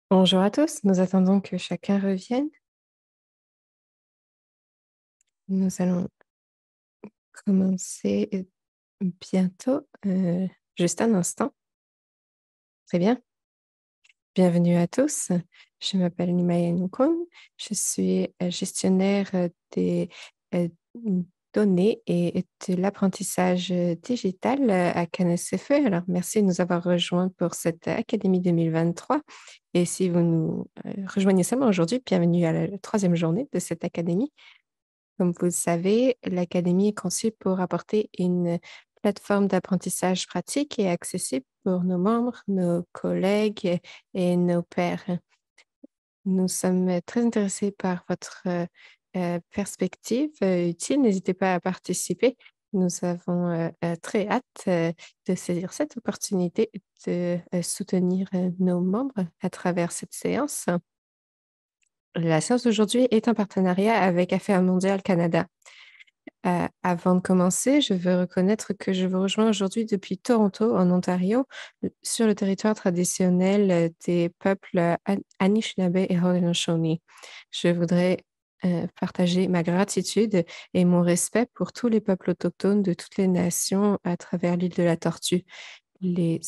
Bonjour à tous, nous attendons que chacun revienne. Nous allons commencer bientôt, juste un instant. Très bien. Bienvenue à tous. Je m'appelle Nimaya Nukon. Je suis gestionnaire des euh, données et de l'apprentissage digital à CANSFE. Alors, merci de nous avoir rejoints pour cette Académie 2023. Et si vous nous rejoignez seulement aujourd'hui, bienvenue à la troisième journée de cette Académie. Comme vous le savez, l'Académie est conçue pour apporter une plateforme d'apprentissage pratique et accessible pour nos membres, nos collègues et nos pairs. Nous sommes très intéressés par votre perspective utile. N'hésitez pas à participer. Nous avons très hâte de saisir cette opportunité de soutenir nos membres à travers cette séance. La séance d'aujourd'hui est en partenariat avec Affaires mondiales Canada. Avant de commencer, je veux reconnaître que je vous rejoins aujourd'hui depuis Toronto, en Ontario, sur le territoire traditionnel des peuples Anishinaabe et Haudenosaunee. Je voudrais partager ma gratitude et mon respect pour tous les peuples autochtones de toutes les nations à travers l'île de la Tortue, les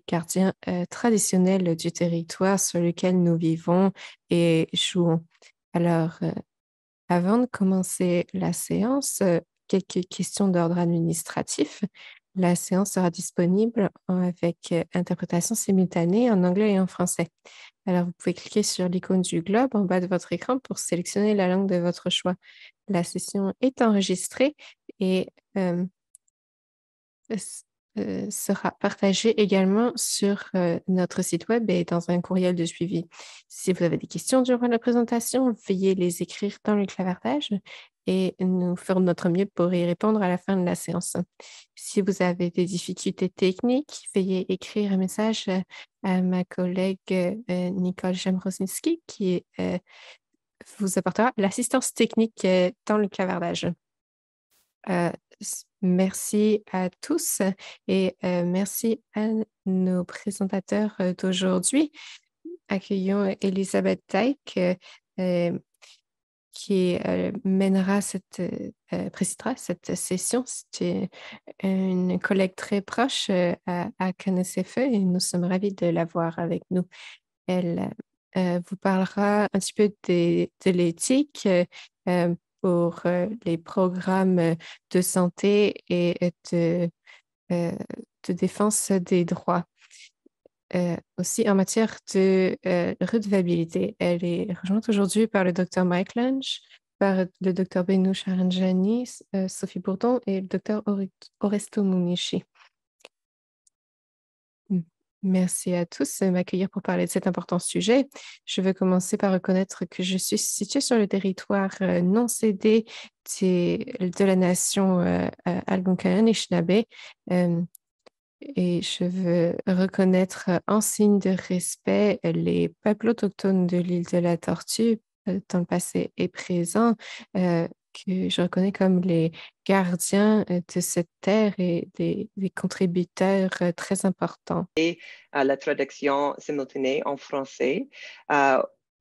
gardiens traditionnels du territoire sur lequel nous vivons et jouons. Alors, avant de commencer la séance, quelques questions d'ordre administratif. La séance sera disponible avec interprétation simultanée en anglais et en français. Alors, vous pouvez cliquer sur l'icône du globe en bas de votre écran pour sélectionner la langue de votre choix. La session est enregistrée et sera partagée également sur notre site web et dans un courriel de suivi. Si vous avez des questions durant la présentation, veuillez les écrire dans le clavardage et nous ferons de notre mieux pour y répondre à la fin de la séance. Si vous avez des difficultés techniques, veuillez écrire un message à ma collègue Nicole Jamrosinski qui vous apportera l'assistance technique dans le clavardage. Merci à tous et merci à nos présentateurs d'aujourd'hui. Accueillons Elisabeth Dyke qui présidera cette session. C'est une collègue très proche à CNSFE et nous sommes ravis de l'avoir avec nous. Elle vous parlera un petit peu de l'éthique pour les programmes de santé et euh, de défense des droits. Aussi en matière de redevabilité. Elle est rejointe aujourd'hui par le Dr Mike Lange, par le Dr Benu Sharanjani, Sophie Bourdon et le Dr Oresto Munishi. Merci à tous de m'accueillir pour parler de cet important sujet. Je veux commencer par reconnaître que je suis située sur le territoire non cédé de la nation Algonquin et Anishinaabe. Et je veux reconnaître en signe de respect les peuples autochtones de l'île de la Tortue, dans le passé et présent, que je reconnais comme les gardiens de cette terre et des contributeurs très importants. À la traduction simultanée en français.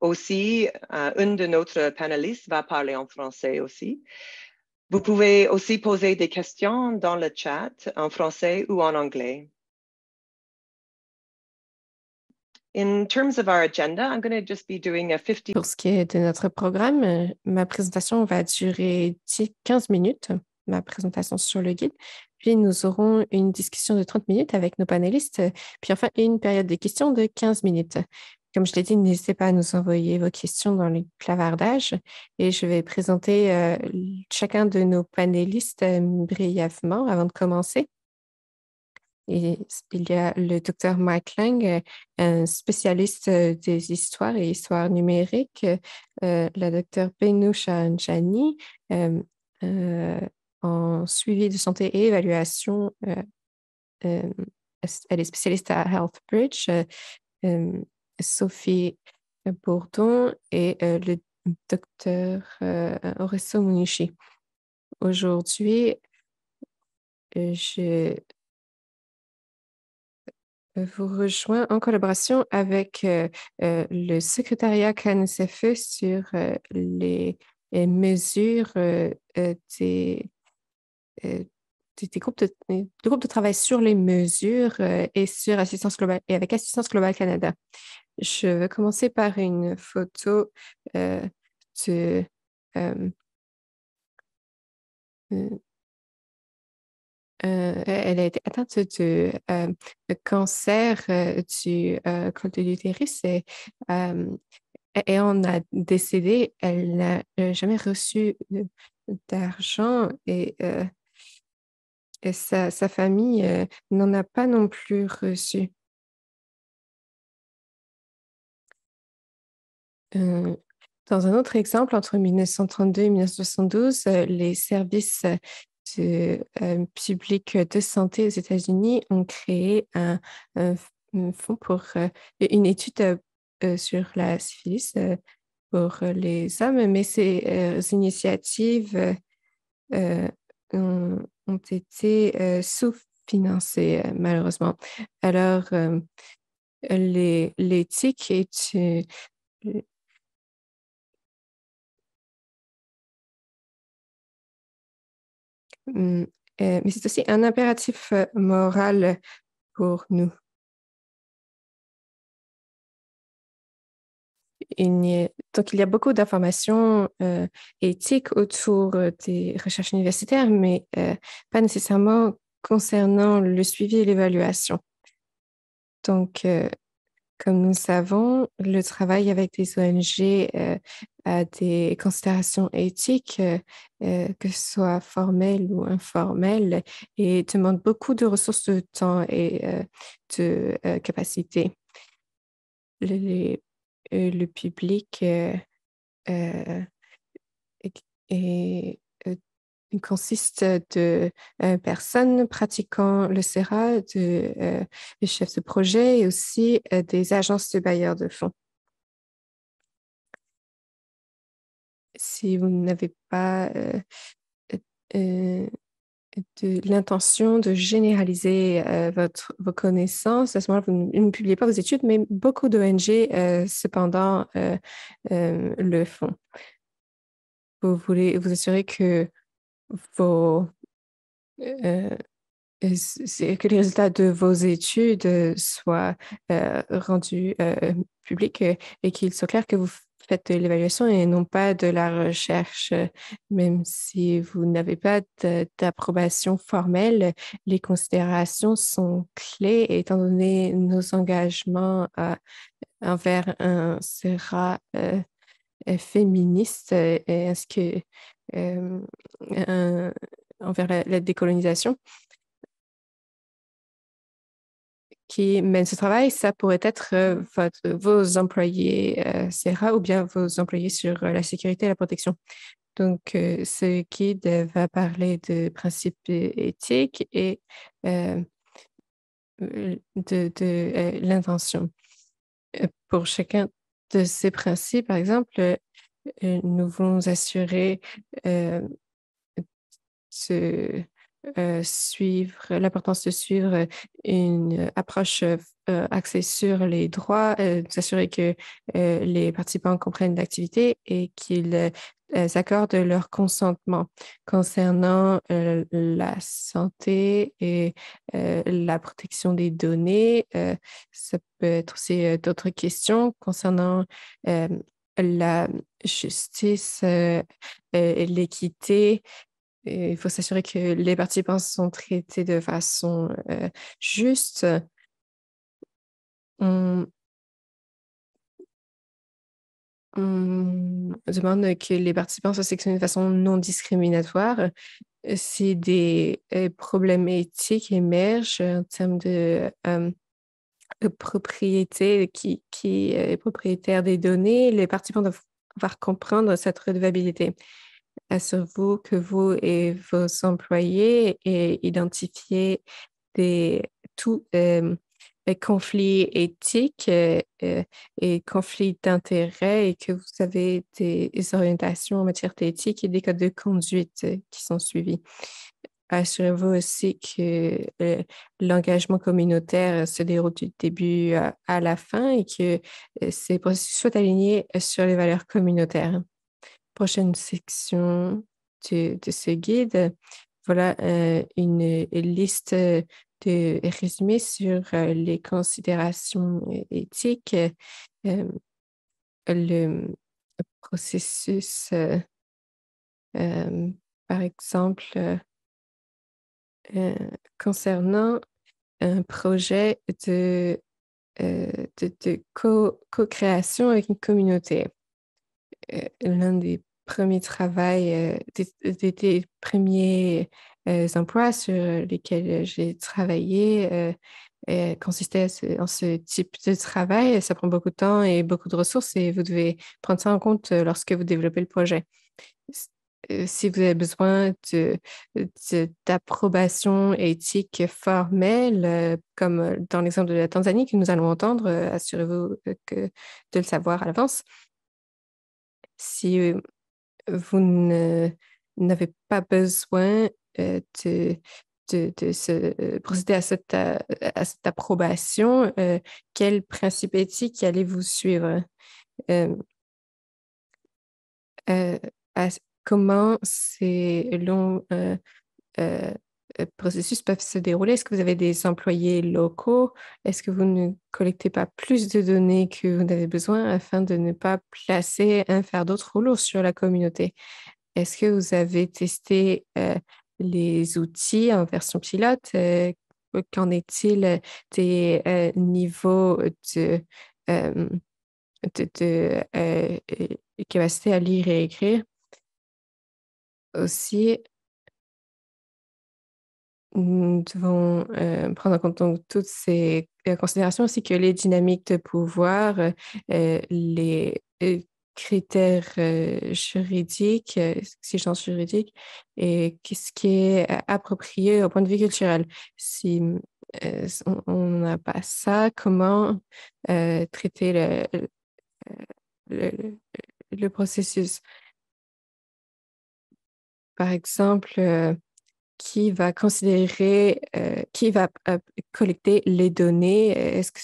Aussi, une de notre panélistes va parler en français aussi. Vous pouvez aussi poser des questions dans le chat en français ou en anglais. In terms of our agenda, I'm going to just be doing a 50. Pour ce qui est de notre programme, ma présentation va durer 15 minutes, ma présentation sur le guide. Puis nous aurons une discussion de 30 minutes avec nos panélistes, puis enfin une période de questions de 15 minutes. Comme je l'ai dit, n'hésitez pas à nous envoyer vos questions dans le clavardage et je vais présenter chacun de nos panélistes brièvement avant de commencer. Et il y a le docteur Mike Lang, un spécialiste des histoires et histoires numériques, la docteur Benu Sharanjani, en suivi de santé et évaluation. Elle est spécialiste à HealthBridge, Sophie Bourdon et le docteur Oresto Munishi. Aujourd'hui, je vous rejoint en collaboration avec le secrétariat KNSFE sur les mesures des, euh, des groupes de travail sur les mesures et sur Assistance Globale et avec Assistance Globale Canada. Je vais commencer par une photo de euh, euh, elle a été atteinte de cancer du col de l'utérus et on a décédé. Elle n'a jamais reçu d'argent et sa famille n'en a pas non plus reçu. Euh, Dans un autre exemple, entre 1932 et 1972, les services publics de santé aux États-Unis ont créé un fonds pour une étude sur la syphilis pour les hommes, mais ces initiatives euh, ont été sous-financées, malheureusement. Alors, l'éthique est Mm, mais c'est aussi un impératif moral pour nous. Donc, il y a beaucoup d'informations éthiques autour des recherches universitaires, mais pas nécessairement concernant le suivi et l'évaluation. Donc, comme nous le savons, le travail avec des ONG a des considérations éthiques, que ce soit formelles ou informelles, et demande beaucoup de ressources de temps et de capacité. Les- le public euh, est- euh, consiste de personnes pratiquant le CERA, des chefs de projet et aussi des agences de bailleurs de fonds. Si vous n'avez pas euh, de l'intention de généraliser vos connaissances, à ce moment-là, vous ne publiez pas vos études, mais beaucoup d'ONG, cependant, le font. Vous voulez vous assurer que vos, euh, que les résultats de vos études soient rendus publics et qu'il soit clair que vous faites de l'évaluation et non pas de la recherche. Même si vous n'avez pas d'approbation formelle, les considérations sont clés étant donné nos engagements envers un CERA féministe ainsi que euh, un- envers la décolonisation qui mène ce travail, ça pourrait être vos employés CERA ou bien vos employés sur la sécurité et la protection. Donc, ce guide va parler de principes éthiques et de l'intention. Pour chacun de ces principes, par exemple, nous voulons nous assurer euh, de suivre l'importance de suivre une approche axée sur les droits, s'assurer que les participants comprennent l'activité et qu'ils accordent leur consentement concernant la santé et la protection des données. Ça peut être aussi d'autres questions concernant euh, la justice et l'équité. Et il faut s'assurer que les participants sont traités de façon juste. On, on demande que les participants soient sélectionnés de façon non discriminatoire. Si des problèmes éthiques émergent en termes de propriété qui est propriétaire des données, les participants doivent pouvoir comprendre cette redevabilité. Assurez-vous que vous et vos employés aient identifié des, tous les conflits éthiques et conflits d'intérêts et que vous avez des orientations en matière d'éthique et des codes de conduite qui sont suivis. assurez-vous aussi que l'engagement communautaire se déroule du début à la fin et que ces processus soient alignés sur les valeurs communautaires. Prochaine section de ce guide, voilà une liste de résumés sur les considérations éthiques, le processus, par exemple, concernant un projet de co-création avec une communauté. L'un des premiers des premiers emplois sur lesquels j'ai travaillé consistait en ce type de travail. Ça prend beaucoup de temps et beaucoup de ressources et vous devez prendre ça en compte lorsque vous développez le projet. Si vous avez besoin d'approbation éthique formelle, comme dans l'exemple de la Tanzanie que nous allons entendre, assurez-vous de le savoir à l'avance. Si vous n'avez pas besoin de procéder à cette approbation, quel principe éthique allez-vous suivre? Euh, euh, Comment ces longs processus peuvent se dérouler? Est-ce que vous avez des employés locaux? Est-ce que vous ne collectez pas plus de données que vous n'avez besoin afin de ne pas placer un fardeau trop lourd sur la communauté? Est-ce que vous avez testé les outils en version pilote? Qu'en est-il des niveaux euh, de capacité à lire et écrire? Aussi, nous devons prendre en compte donc, toutes ces considérations ainsi que les dynamiques de pouvoir, les critères juridiques, exigences juridiques et qu'est-ce qui est approprié au point de vue culturel. Si on n'a pas ça, comment traiter le, le processus? Par exemple, qui va considérer, qui va collecter les données? Est-ce que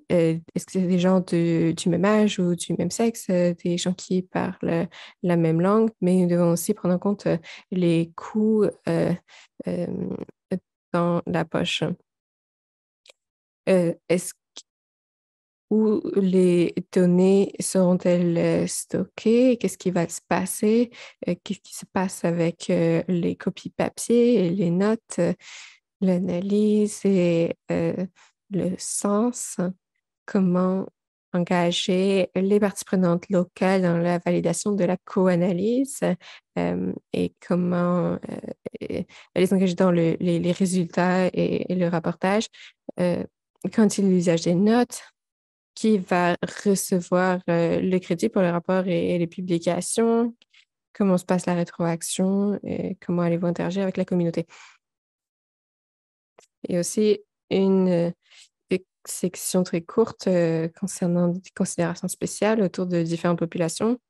est-ce que c'est des gens du même âge ou du même sexe, des gens qui parlent la même langue, mais nous devons aussi prendre en compte les coûts euh, dans la poche. Est-ce Où les données seront-elles stockées? Qu'est-ce qui va se passer? Qu'est-ce qui se passe avec les copies papier, les notes, l'analyse et le sens? Comment engager les parties prenantes locales dans la validation de la co-analyse et comment les engager dans les résultats et le rapportage? Euh, Quand il y a l'usage des notes, qui va recevoir le crédit pour le rapport et les publications, comment se passe la rétroaction et comment allez-vous interagir avec la communauté. Et aussi une section très courte concernant des considérations spéciales autour de différentes populations.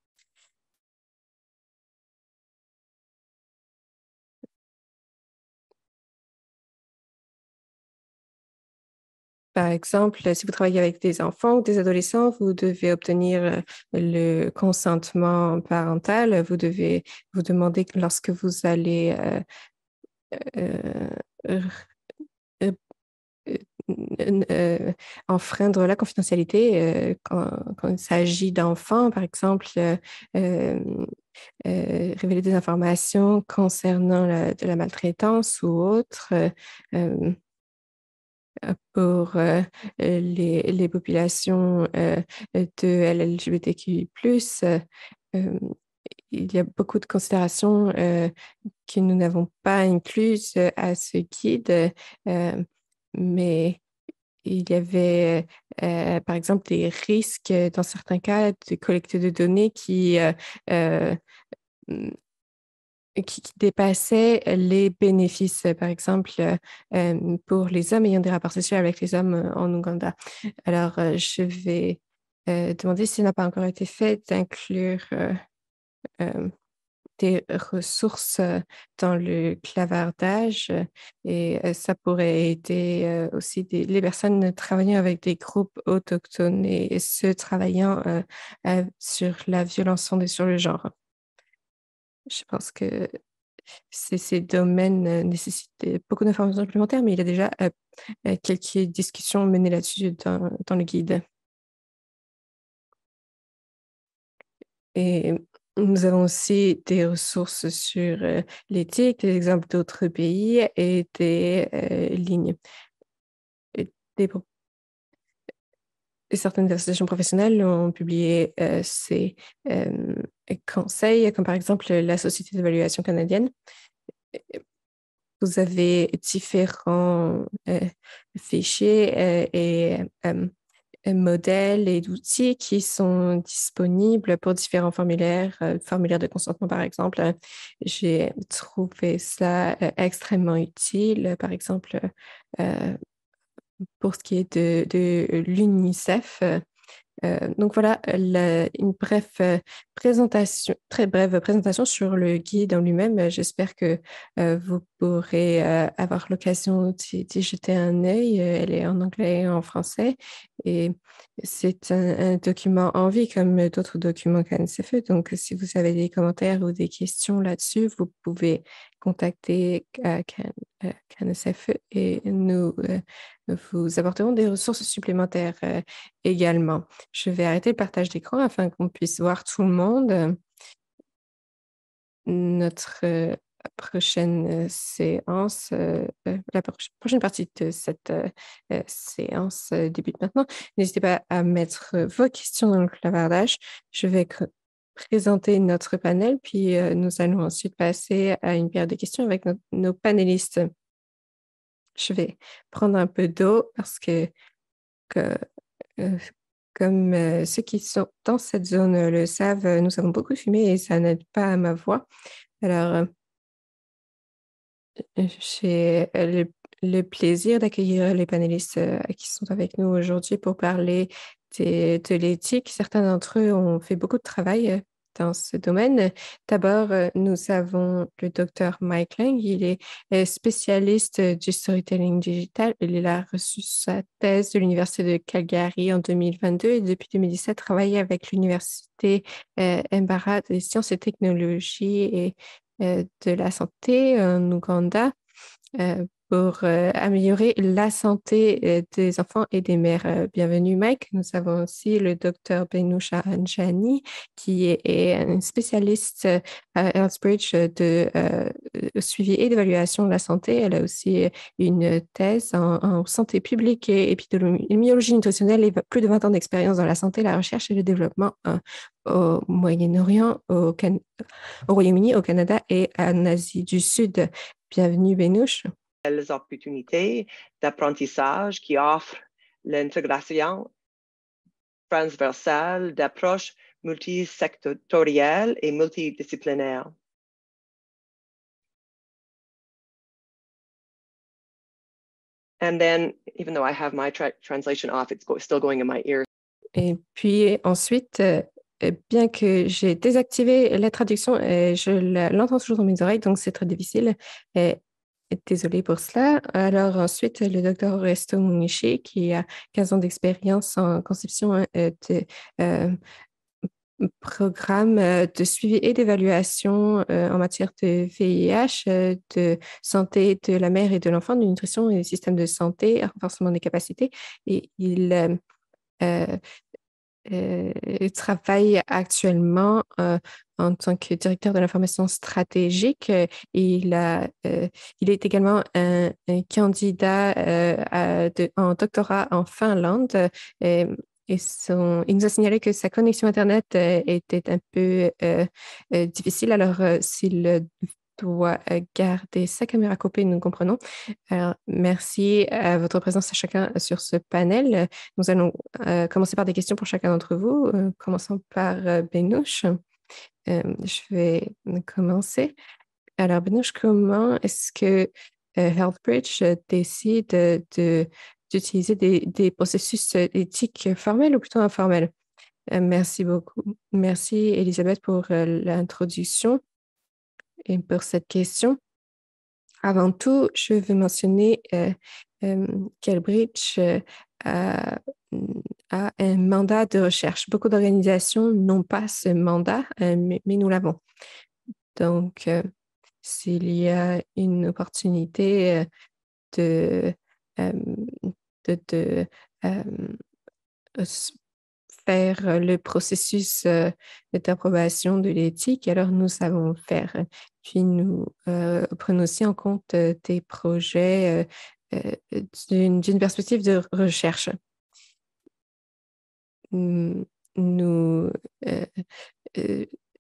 Par exemple, si vous travaillez avec des enfants ou des adolescents, vous devez obtenir le consentement parental. Vous devez vous demander lorsque vous allez euh, euh, enfreindre la confidentialité quand il s'agit d'enfants, par exemple, révéler des informations concernant de la maltraitance ou autre. Pour les populations de LGBTQI+, il y a beaucoup de considérations que nous n'avons pas incluses à ce guide, mais il y avait, par exemple, des risques dans certains cas de collecte de données euh, qui dépassaient les bénéfices, par exemple, pour les hommes ayant des rapports sexuels avec les hommes en Ouganda. Alors, je vais demander s'il n'a pas encore été fait d'inclure des ressources dans le clavardage et ça pourrait aider aussi les personnes travaillant avec des groupes autochtones et ceux travaillant sur la violence fondée sur le genre. Je pense que ces domaines nécessitent beaucoup d'informations supplémentaires, mais il y a déjà quelques discussions menées là-dessus dans le guide. Et nous avons aussi des ressources sur l'éthique, des exemples d'autres pays et des lignes. Et certaines associations professionnelles ont publié ces conseils, comme par exemple la Société d'évaluation canadienne. Vous avez différents fichiers et modèles et d'outils qui sont disponibles pour différents formulaires, formulaires de consentement par exemple. J'ai trouvé ça extrêmement utile, par exemple, pour ce qui est de l'UNICEF. Donc voilà une très brève présentation sur le guide en lui-même. J'espère que vous pourrez avoir l'occasion d'y jeter un œil. Elle est en anglais et en français. Et c'est un document en vie comme d'autres documents KNCFE. Donc si vous avez des commentaires ou des questions là-dessus, vous pouvez contacter KNCFE et nous vous apporterons des ressources supplémentaires également. Je vais arrêter le partage d'écran afin qu'on puisse voir tout le monde. Notre prochaine séance, la prochaine partie de cette séance débute maintenant. N'hésitez pas à mettre vos questions dans le clavardage. Je vais présenter notre panel, puis nous allons ensuite passer à une période de questions avec nos panélistes. Je vais prendre un peu d'eau parce que euh, comme ceux qui sont dans cette zone le savent, nous avons beaucoup fumé et ça n'aide pas à ma voix. Alors, j'ai le plaisir d'accueillir les panélistes qui sont avec nous aujourd'hui pour parler de l'éthique. Certains d'entre eux ont fait beaucoup de travail dans ce domaine. D'abord, nous avons le docteur Mike Lang. Il est spécialiste du storytelling digital. Il a reçu sa thèse de l'Université de Calgary en 2022 et depuis 2017 travaille avec l'Université Mbarara des sciences et technologies et de la santé en Ouganda pour améliorer la santé des enfants et des mères. Bienvenue, Mike. Nous avons aussi le docteur Benoucha Anjani, qui est un spécialiste à Healthbridge de suivi et d'évaluation de la santé. Elle a aussi une thèse en santé publique et épidémiologie nutritionnelle et plus de 20 ans d'expérience dans la santé, la recherche et le développement au Moyen-Orient, au Royaume-Uni, au Canada et en Asie du Sud. Bienvenue, Benouche. Les opportunités d'apprentissage qui offrent l'intégration transversale d'approches multisectorielles et multidisciplinaires. And then, even though I have my translation off, it's still going in my ear. Et puis ensuite, bien que j'ai désactivé la traduction, je l'entends toujours dans mes oreilles, donc c'est très difficile. Désolée pour cela. Alors ensuite, le docteur Oresto Munichi, qui a 15 ans d'expérience en conception de programmes de suivi et d'évaluation en matière de VIH, de santé de la mère et de l'enfant, de nutrition et des systèmes de santé, renforcement des capacités. Et il travaille actuellement en tant que directeur de l'information stratégique. Il est également un candidat en doctorat en Finlande. Il nous a signalé que sa connexion Internet était un peu difficile. Alors, s'il doit garder sa caméra coupée, nous comprenons. Alors, merci à votre présence à chacun sur ce panel. Nous allons commencer par des questions pour chacun d'entre vous, commençant par Benouche. Je vais commencer. Alors, Benouche, comment est-ce que Healthbridge décide d'utiliser des processus éthiques formels ou plutôt informels? Merci beaucoup. Merci, Elisabeth, pour l'introduction. et pour cette question. Avant tout, je veux mentionner qu'Elbridge a, a un mandat de recherche. Beaucoup d'organisations n'ont pas ce mandat, mais nous l'avons. Donc, s'il y a une opportunité de, euh, de faire le processus d'approbation de l'éthique, alors nous savons faire. Puis nous prenons aussi en compte des projets d'une perspective de recherche. Nous, nous, euh,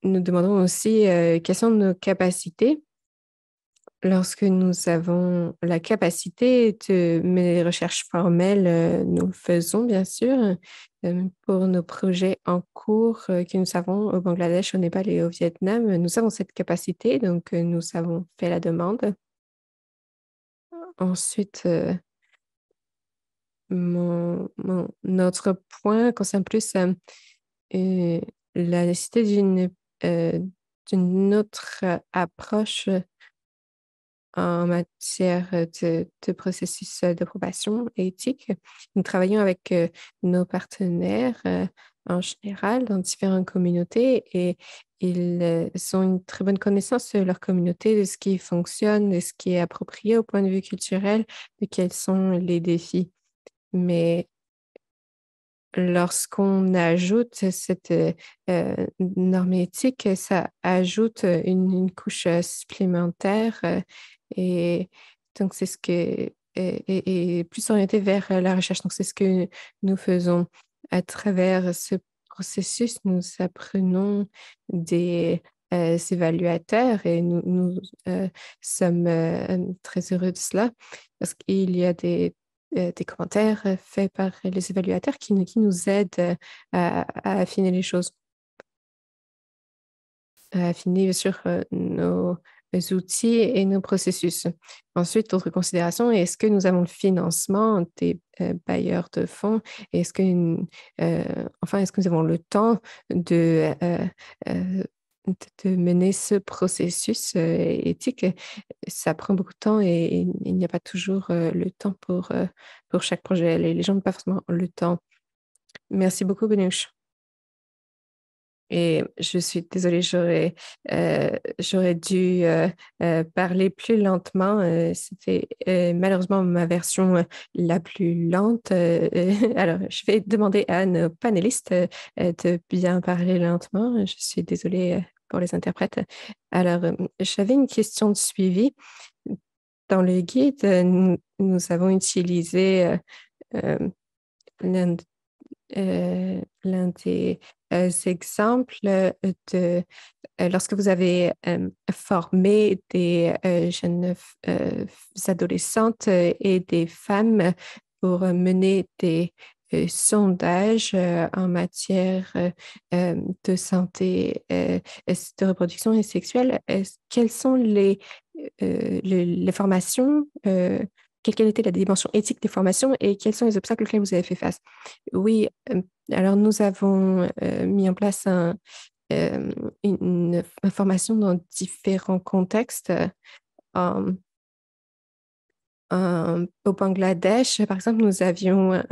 nous demandons aussi quelles sont nos capacités. Lorsque nous avons la capacité de mener des recherches formelles, nous le faisons bien sûr pour nos projets en cours que nous avons au Bangladesh, au Népal et au Vietnam. Nous avons cette capacité, donc nous avons fait la demande. Ensuite, notre point concerne plus la nécessité euh, d'une autre approche en matière de processus d'approbation éthique. Nous travaillons avec nos partenaires en général dans différentes communautés et ils ont une très bonne connaissance de leur communauté, de ce qui fonctionne, de ce qui est approprié au point de vue culturel, de quels sont les défis. Mais lorsqu'on ajoute cette norme éthique, ça ajoute une couche supplémentaire et donc c'est ce que et plus orienté vers la recherche. Donc c'est ce que nous faisons à travers ce processus. Nous apprenons des évaluateurs et nous sommes très heureux de cela parce qu'il y a des commentaires faits par les évaluateurs qui nous aident à affiner les choses, à affiner bien sûr nos outils et nos processus. Ensuite, autre considération, est-ce que nous avons le financement des bailleurs de fonds? Est-ce que, est-ce que nous avons le temps euh, de mener ce processus éthique? Ça prend beaucoup de temps et il n'y a pas toujours le temps pour chaque projet. Les gens n'ont pas forcément le temps. Merci beaucoup, Benouche. Et je suis désolée, j'aurais dû parler plus lentement. C'était malheureusement ma version la plus lente. Alors, je vais demander à nos panélistes de bien parler lentement. Je suis désolée pour les interprètes. Alors, j'avais une question de suivi. Dans le guide, nous avons utilisé euh, l'un l'un des exemples de lorsque vous avez formé des jeunes adolescentes et des femmes pour mener des sondages en matière de santé, de reproduction et sexuelle. Quelles sont les formations, quelle était la dimension éthique des formations et quels sont les obstacles auxquels vous avez fait face? Oui, alors nous avons mis en place une formation dans différents contextes. En- Au Bangladesh, par exemple, nous avions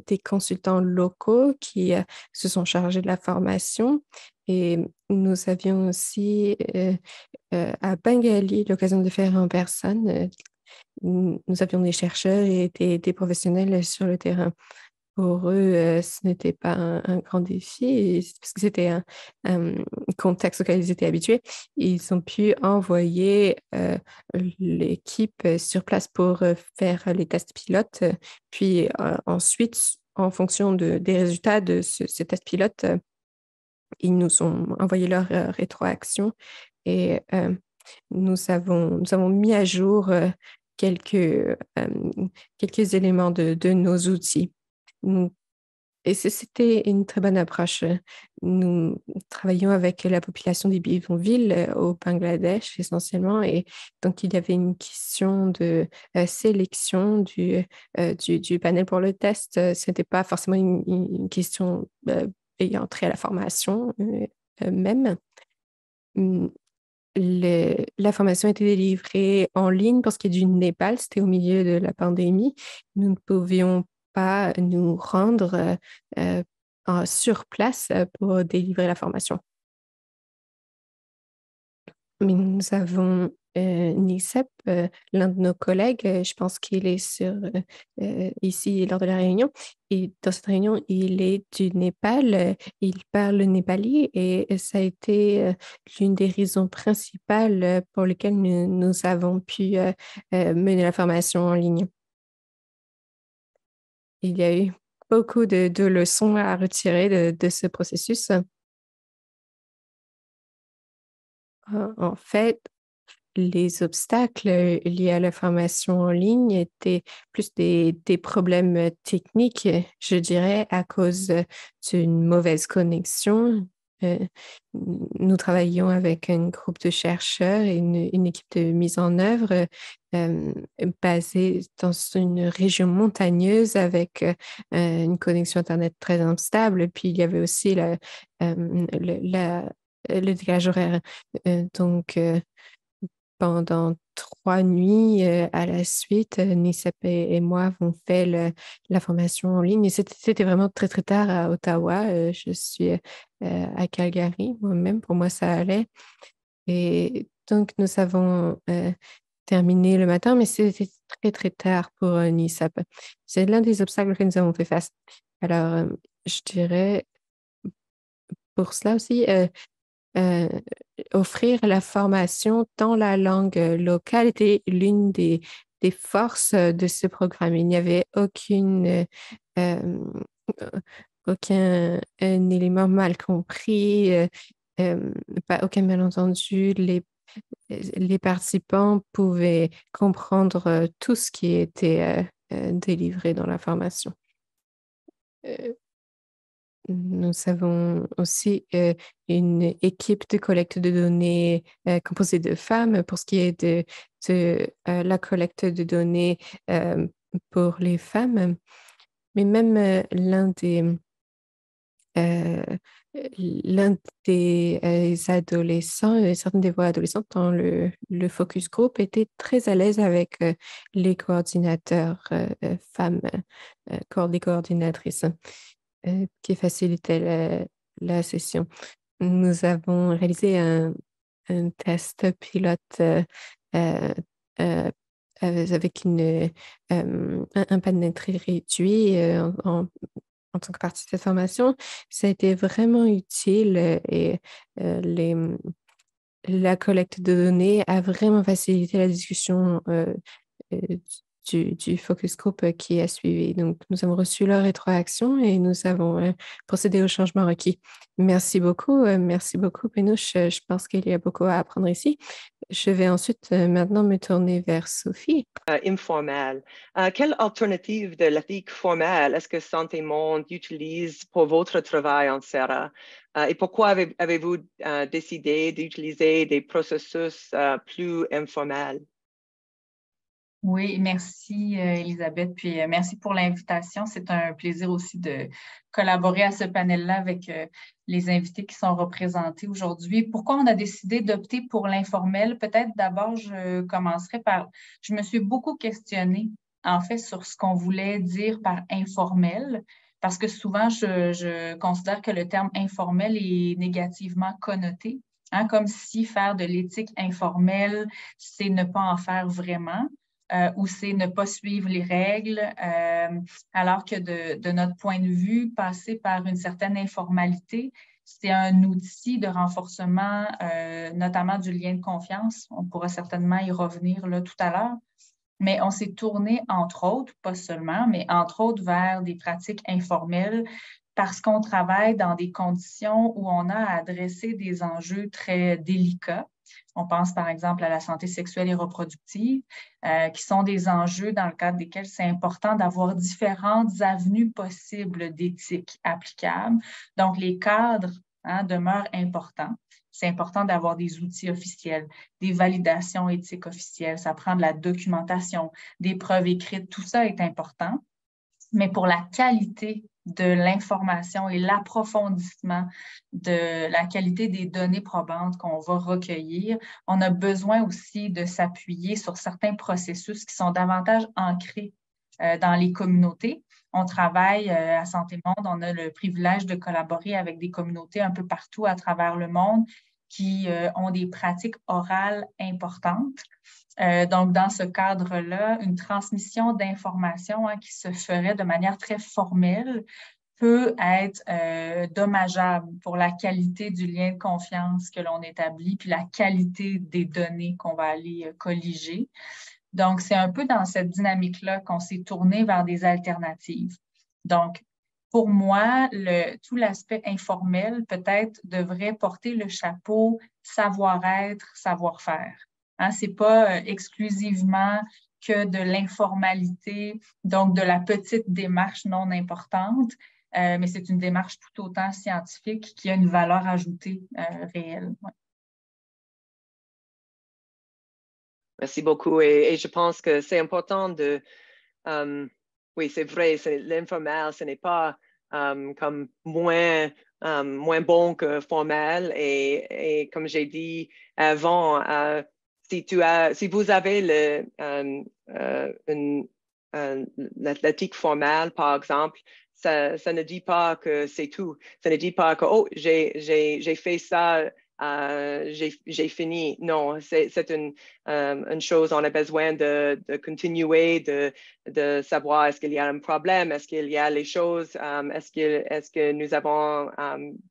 des consultants locaux qui se sont chargés de la formation et nous avions aussi à Bengali l'occasion de faire en personne. Nous avions des chercheurs et des professionnels sur le terrain. Pour eux, ce n'était pas un grand défi parce que c'était un contexte auquel ils étaient habitués. Ils ont pu envoyer l'équipe sur place pour faire les tests pilotes. Puis ensuite, en fonction des résultats de ces tests pilotes, ils nous ont envoyé leur rétroaction et nous avons mis à jour quelques éléments de nos outils. Et c'était une très bonne approche. Nous travaillions avec la population des bidonvilles au Bangladesh essentiellement, et donc il y avait une question de sélection du panel pour le test. Ce n'était pas forcément une question ayant trait à la formation même. Hum, la formation a été délivrée en ligne parce qu'il y a du Népal, c'était au milieu de la pandémie. Nous ne pouvions pas nous rendre sur place pour délivrer la formation. Mais nous avons Nicep, l'un de nos collègues, je pense qu'il est ici lors de la réunion. Et dans cette réunion, il est du Népal, il parle le népali et ça a été l'une des raisons principales pour lesquelles nous avons pu mener la formation en ligne. Il y a eu beaucoup de leçons à retirer de ce processus. En fait, les obstacles liés à la formation en ligne étaient plus des problèmes techniques, je dirais, à cause d'une mauvaise connexion. Euh, Nous travaillions avec un groupe de chercheurs et une équipe de mise en œuvre basée dans une région montagneuse avec une connexion Internet très instable. Puis il y avait aussi le décalage horaire. Donc, pendant 3 nuits à la suite, Nicep et moi avons fait la formation en ligne. Et c'était vraiment très, très tard à Ottawa. Je suis à Calgary moi-même. Pour moi, ça allait. Et donc, nous avons terminé le matin, mais c'était très, très tard pour Nicep. C'est l'un des obstacles que nous avons fait face. Alors, je dirais pour cela aussi, euh, offrir la formation dans la langue locale était l'une des forces de ce programme. Il n'y avait euh, aucun un élément mal compris, aucun malentendu. Les participants pouvaient comprendre tout ce qui était délivré dans la formation. Euh, Nous avons aussi une équipe de collecte de données composée de femmes pour ce qui est de la collecte de données euh, pour les femmes. Mais même euh, l'un des adolescents, certaines des voix adolescentes dans le focus group étaient très à l'aise avec les coordinateurs femmes, les coordinatrices qui facilitait la session. Nous avons réalisé un test pilote euh, euh, avec un panel très réduit en tant que partie de cette formation. Ça a été vraiment utile et la collecte de données a vraiment facilité la discussion euh, du focus group qui a suivi. Donc, nous avons reçu leur rétroaction et nous avons procédé au changement requis. Merci beaucoup, Pénouche. Je pense qu'il y a beaucoup à apprendre ici. Je vais ensuite maintenant me tourner vers Sophie. Informel. Quelle alternative de l'éthique formelle est-ce que Santé Monde utilise pour votre travail en Serra? Et pourquoi avez-vous décidé d'utiliser des processus plus informels? Oui, merci Elisabeth, puis merci pour l'invitation. C'est un plaisir aussi de collaborer à ce panel-là avec les invités qui sont représentés aujourd'hui. Pourquoi on a décidé d'opter pour l'informel? Peut-être d'abord, je commencerai je me suis beaucoup questionnée en fait sur ce qu'on voulait dire par informel, parce que souvent, je considère que le terme informel est négativement connoté, hein, comme si faire de l'éthique informelle, c'est ne pas en faire vraiment. Ou c'est ne pas suivre les règles, alors que de notre point de vue, passer par une certaine informalité, c'est un outil de renforcement, notamment du lien de confiance. On pourra certainement y revenir là, tout à l'heure. Mais on s'est tourné, entre autres, pas seulement, mais entre autres vers des pratiques informelles parce qu'on travaille dans des conditions où on a à adresser des enjeux très délicats. On pense par exemple à la santé sexuelle et reproductive, qui sont des enjeux dans le cadre desquels c'est important d'avoir différentes avenues possibles d'éthique applicable. Donc, les cadres demeurent importants. C'est important d'avoir des outils officiels, des validations éthiques officielles. Ça prend de la documentation, des preuves écrites. Tout ça est important. Mais pour la qualité de l'information et l'approfondissement de la qualité des données probantes qu'on va recueillir, on a besoin aussi de s'appuyer sur certains processus qui sont davantage ancrés dans les communautés. On travaille à Santé Monde, on a le privilège de collaborer avec des communautés un peu partout à travers le monde qui ont des pratiques orales importantes. Donc, dans ce cadre-là, une transmission d'informations qui se ferait de manière très formelle peut être dommageable pour la qualité du lien de confiance que l'on établit, puis la qualité des données qu'on va aller colliger. Donc, c'est un peu dans cette dynamique-là qu'on s'est tourné vers des alternatives. Donc, pour moi, tout l'aspect informel, peut-être, devrait porter le chapeau savoir-être, savoir-faire. Hein, ce n'est pas exclusivement que de l'informalité, donc de la petite démarche non importante, mais c'est une démarche tout autant scientifique qui a une valeur ajoutée réelle. Ouais. Merci beaucoup. Et je pense que c'est important de... oui, c'est vrai, l'informel, ce n'est pas comme moins bon que formel. Et comme j'ai dit avant, si vous avez l'athlétique formelle, par exemple, ça ne dit pas que c'est tout. Ça ne dit pas que, oh, j'ai fait ça, j'ai fini. Non, c'est une chose, on a besoin de continuer, de savoir est-ce qu'il y a un problème, est-ce qu'il y a les choses, est-ce que nous avons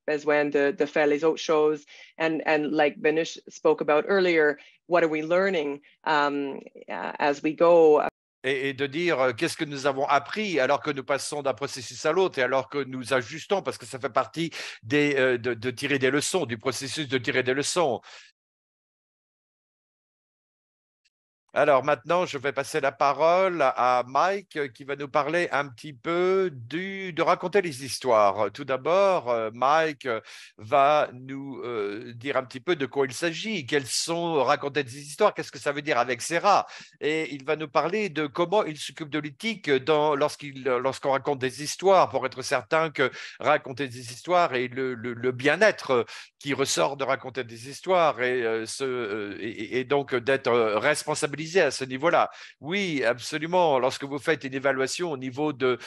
besoin de faire les autres choses. And like Benush spoke about earlier, what are we learning as we go? Et de dire qu'est-ce que nous avons appris alors que nous passons d'un processus à l'autre et alors que nous ajustons, parce que ça fait partie de tirer des leçons, du processus de tirer des leçons. Alors maintenant, je vais passer la parole à Mike qui va nous parler un petit peu de raconter les histoires. Tout d'abord, Mike va nous dire un petit peu de quoi il s'agit, quelles sont raconter des histoires, qu'est-ce que ça veut dire avec Serra. Et il va nous parler de comment il s'occupe de l'éthique lorsqu'on raconte des histoires, pour être certain que raconter des histoires et le bien-être qui ressort de raconter des histoires et donc d'être responsabilisé à ce niveau-là. Oui, absolument. Lorsque vous faites une évaluation au niveau de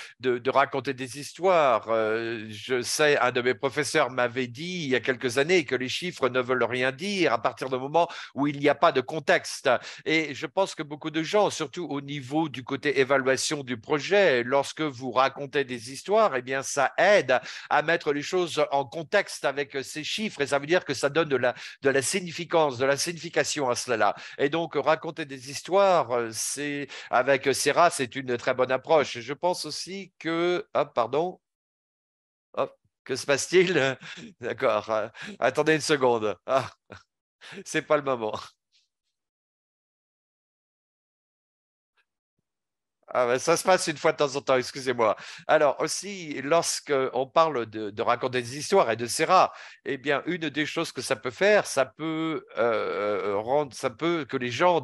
raconter des histoires, je sais, un de mes professeurs m'avait dit il y a quelques années que les chiffres ne veulent rien dire à partir du moment où il n'y a pas de contexte. Et je pense que beaucoup de gens, surtout au niveau du côté évaluation du projet, lorsque vous racontez des histoires, eh bien, ça aide à mettre les choses en contexte avec ces chiffres et ça veut dire que ça donne de la significance, de la signification à cela. Et donc, raconter des histoires, avec Serra, c'est une très bonne approche. Je pense aussi que... Hop, pardon. Hop, que se passe-t-il? D'accord. Attendez une seconde. Ah, c'est pas le moment. Ah ben, ça se passe une fois de temps en temps, excusez-moi. Alors aussi, lorsqu'on parle de raconter des histoires et de Serra, eh bien, une des choses que ça peut faire, ça peut que les gens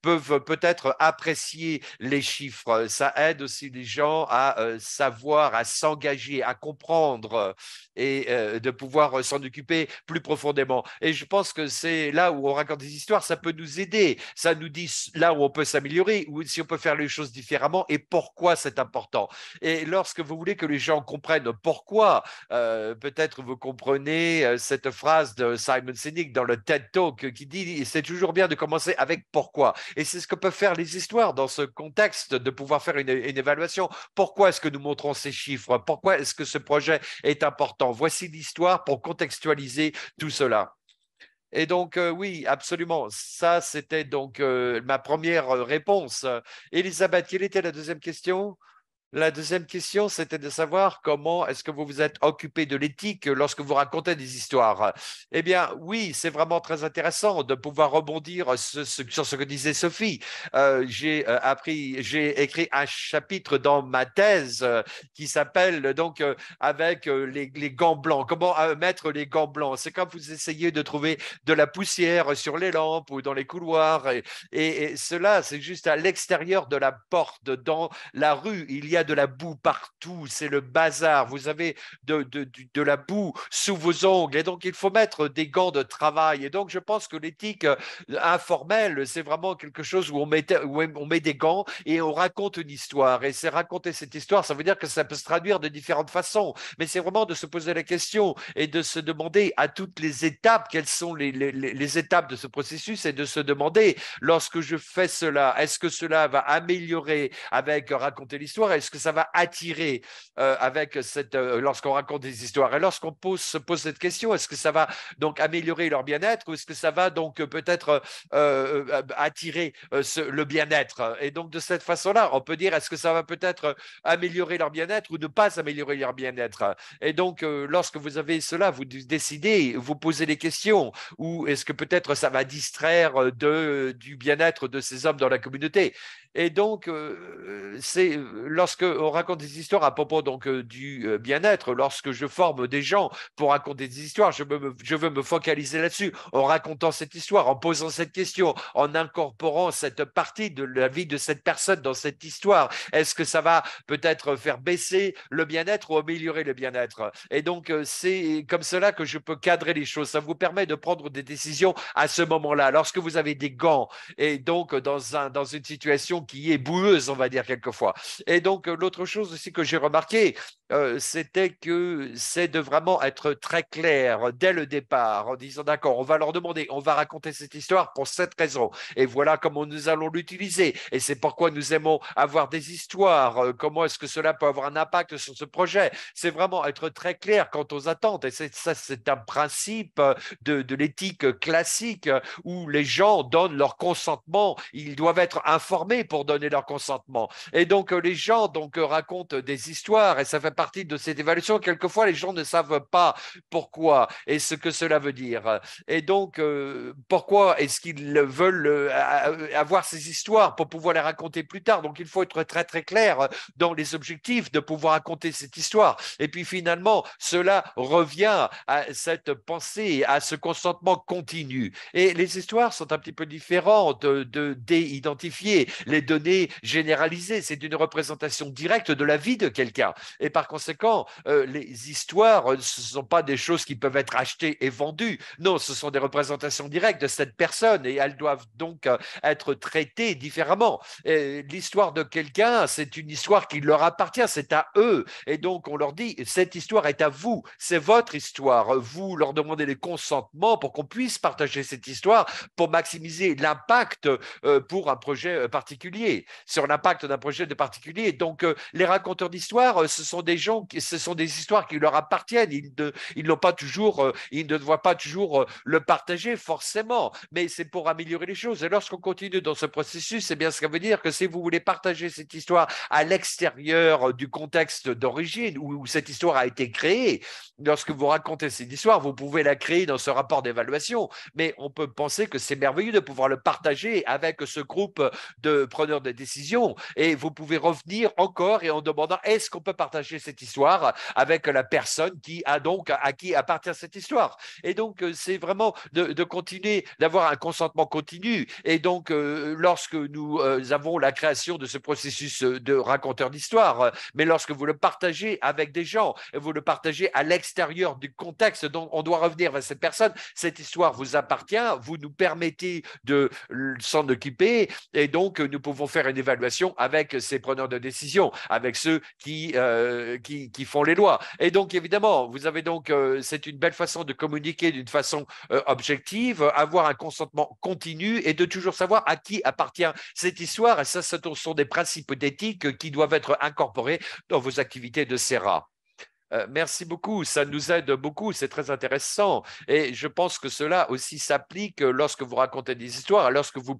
peuvent peut-être apprécier les chiffres. Ça aide aussi les gens à savoir, à s'engager, à comprendre et de pouvoir s'en occuper plus profondément. Et je pense que c'est là où on raconte des histoires, ça peut nous aider. Ça nous dit là où on peut s'améliorer, ou si on peut faire les choses différemment et pourquoi c'est important. Et lorsque vous voulez que les gens comprennent pourquoi, peut-être vous comprenez cette phrase de Simon Sinek dans le TED Talk qui dit c'est toujours bien de commencer avec pourquoi. Et c'est ce que peuvent faire les histoires dans ce contexte de pouvoir faire une évaluation. Pourquoi est-ce que nous montrons ces chiffres? Pourquoi est-ce que ce projet est important? Voici l'histoire pour contextualiser tout cela. Et donc, oui, absolument. Ça, c'était donc ma première réponse. Elisabeth, quelle était la deuxième question? La deuxième question, c'était de savoir comment est-ce que vous vous êtes occupé de l'éthique lorsque vous racontez des histoires. Eh bien, oui, c'est vraiment très intéressant de pouvoir rebondir sur ce que disait Sophie. J'ai écrit un chapitre dans ma thèse qui s'appelle donc avec les gants blancs. Comment mettre les gants blancs? C'est quand vous essayez de trouver de la poussière sur les lampes ou dans les couloirs. Et cela, c'est juste à l'extérieur de la porte, dans la rue. Il y a a de la boue partout, c'est le bazar, vous avez de la boue sous vos ongles, et donc il faut mettre des gants de travail. Et donc je pense que l'éthique informelle, c'est vraiment quelque chose où on met des gants et on raconte une histoire. Et c'est raconter cette histoire, ça veut dire que ça peut se traduire de différentes façons, mais c'est vraiment de se poser la question et de se demander à toutes les étapes quelles sont les étapes de ce processus, et de se demander, lorsque je fais cela, est-ce que cela va améliorer avec raconter l'histoire, est-ce que ça va attirer avec lorsqu'on raconte des histoires, et lorsqu'on se pose cette question, est-ce que ça va donc améliorer leur bien-être, ou est-ce que ça va donc peut-être attirer le bien-être. Et donc de cette façon-là, on peut dire, est-ce que ça va peut-être améliorer leur bien-être ou ne pas améliorer leur bien-être. Et donc lorsque vous avez cela, vous décidez, vous posez les questions, ou est-ce que peut-être ça va distraire du bien-être de ces hommes dans la communauté. Et donc, c'est lorsque on raconte des histoires à propos donc du bien-être, lorsque je forme des gens pour raconter des histoires, je veux me focaliser là-dessus, en racontant cette histoire, en posant cette question, en incorporant cette partie de la vie de cette personne dans cette histoire. Est-ce que ça va peut-être faire baisser le bien-être ou améliorer le bien-être? Et donc, c'est comme cela que je peux cadrer les choses. Ça vous permet de prendre des décisions à ce moment-là, lorsque vous avez des gants, et donc dans une situation qui est boueuse, on va dire quelquefois. Et donc, l'autre chose aussi que j'ai remarqué, c'était que c'est de vraiment être très clair dès le départ, en disant, d'accord, on va leur demander, on va raconter cette histoire pour cette raison, et voilà comment nous allons l'utiliser, et c'est pourquoi nous aimons avoir des histoires, comment est-ce que cela peut avoir un impact sur ce projet. C'est vraiment être très clair quant aux attentes, et ça, c'est un principe de l'éthique classique, où les gens donnent leur consentement, ils doivent être informés pour donner leur consentement. Et donc, les gens racontent des histoires, et ça fait partie de cette évaluation. Quelquefois, les gens ne savent pas pourquoi et ce que cela veut dire. Et donc, pourquoi est-ce qu'ils veulent avoir ces histoires pour pouvoir les raconter plus tard? Donc, il faut être très, très clair dans les objectifs de pouvoir raconter cette histoire. Et puis, finalement, cela revient à cette pensée, à ce consentement continu. Et les histoires sont un petit peu différentes de déidentifier les données généralisées. C'est une représentation directe de la vie de quelqu'un. Et par conséquent, les histoires, ce ne sont pas des choses qui peuvent être achetées et vendues. Non, ce sont des représentations directes de cette personne, et elles doivent donc être traitées différemment. L'histoire de quelqu'un, c'est une histoire qui leur appartient, c'est à eux. Et donc, on leur dit, cette histoire est à vous, c'est votre histoire. Vous leur demandez les consentements pour qu'on puisse partager cette histoire, pour maximiser l'impact pour un projet particulier, sur l'impact d'un projet de particulier. Donc, les raconteurs d'histoire, ce sont des histoires qui leur appartiennent. Ils n'ont pas toujours, ils ne doivent pas toujours le partager forcément, mais c'est pour améliorer les choses. Et lorsqu'on continue dans ce processus, c'est bien ce que ça veut dire, que si vous voulez partager cette histoire à l'extérieur du contexte d'origine où cette histoire a été créée, lorsque vous racontez cette histoire, vous pouvez la créer dans ce rapport d'évaluation, mais on peut penser que c'est merveilleux de pouvoir le partager avec ce groupe de preneurs de décision, et vous pouvez revenir encore et en demandant, est-ce qu'on peut partager cette histoire avec la personne à qui appartient cette histoire. Et donc, c'est vraiment de continuer, d'avoir un consentement continu. Et donc, lorsque nous avons la création de ce processus de raconteur d'histoire, mais lorsque vous le partagez avec des gens, et vous le partagez à l'extérieur du contexte dont on doit revenir vers cette personne, cette histoire vous appartient, vous nous permettez de s'en occuper, et donc nous pouvons faire une évaluation avec ces preneurs de décision, avec ceux qui font les lois. Et donc, évidemment, vous avez donc, c'est une belle façon de communiquer d'une façon objective, avoir un consentement continu, et de toujours savoir à qui appartient cette histoire. Et ça, ce sont des principes d'éthique qui doivent être incorporés dans vos activités de CERA. Merci beaucoup, ça nous aide beaucoup, c'est très intéressant, et je pense que cela aussi s'applique lorsque vous racontez des histoires, lorsque vous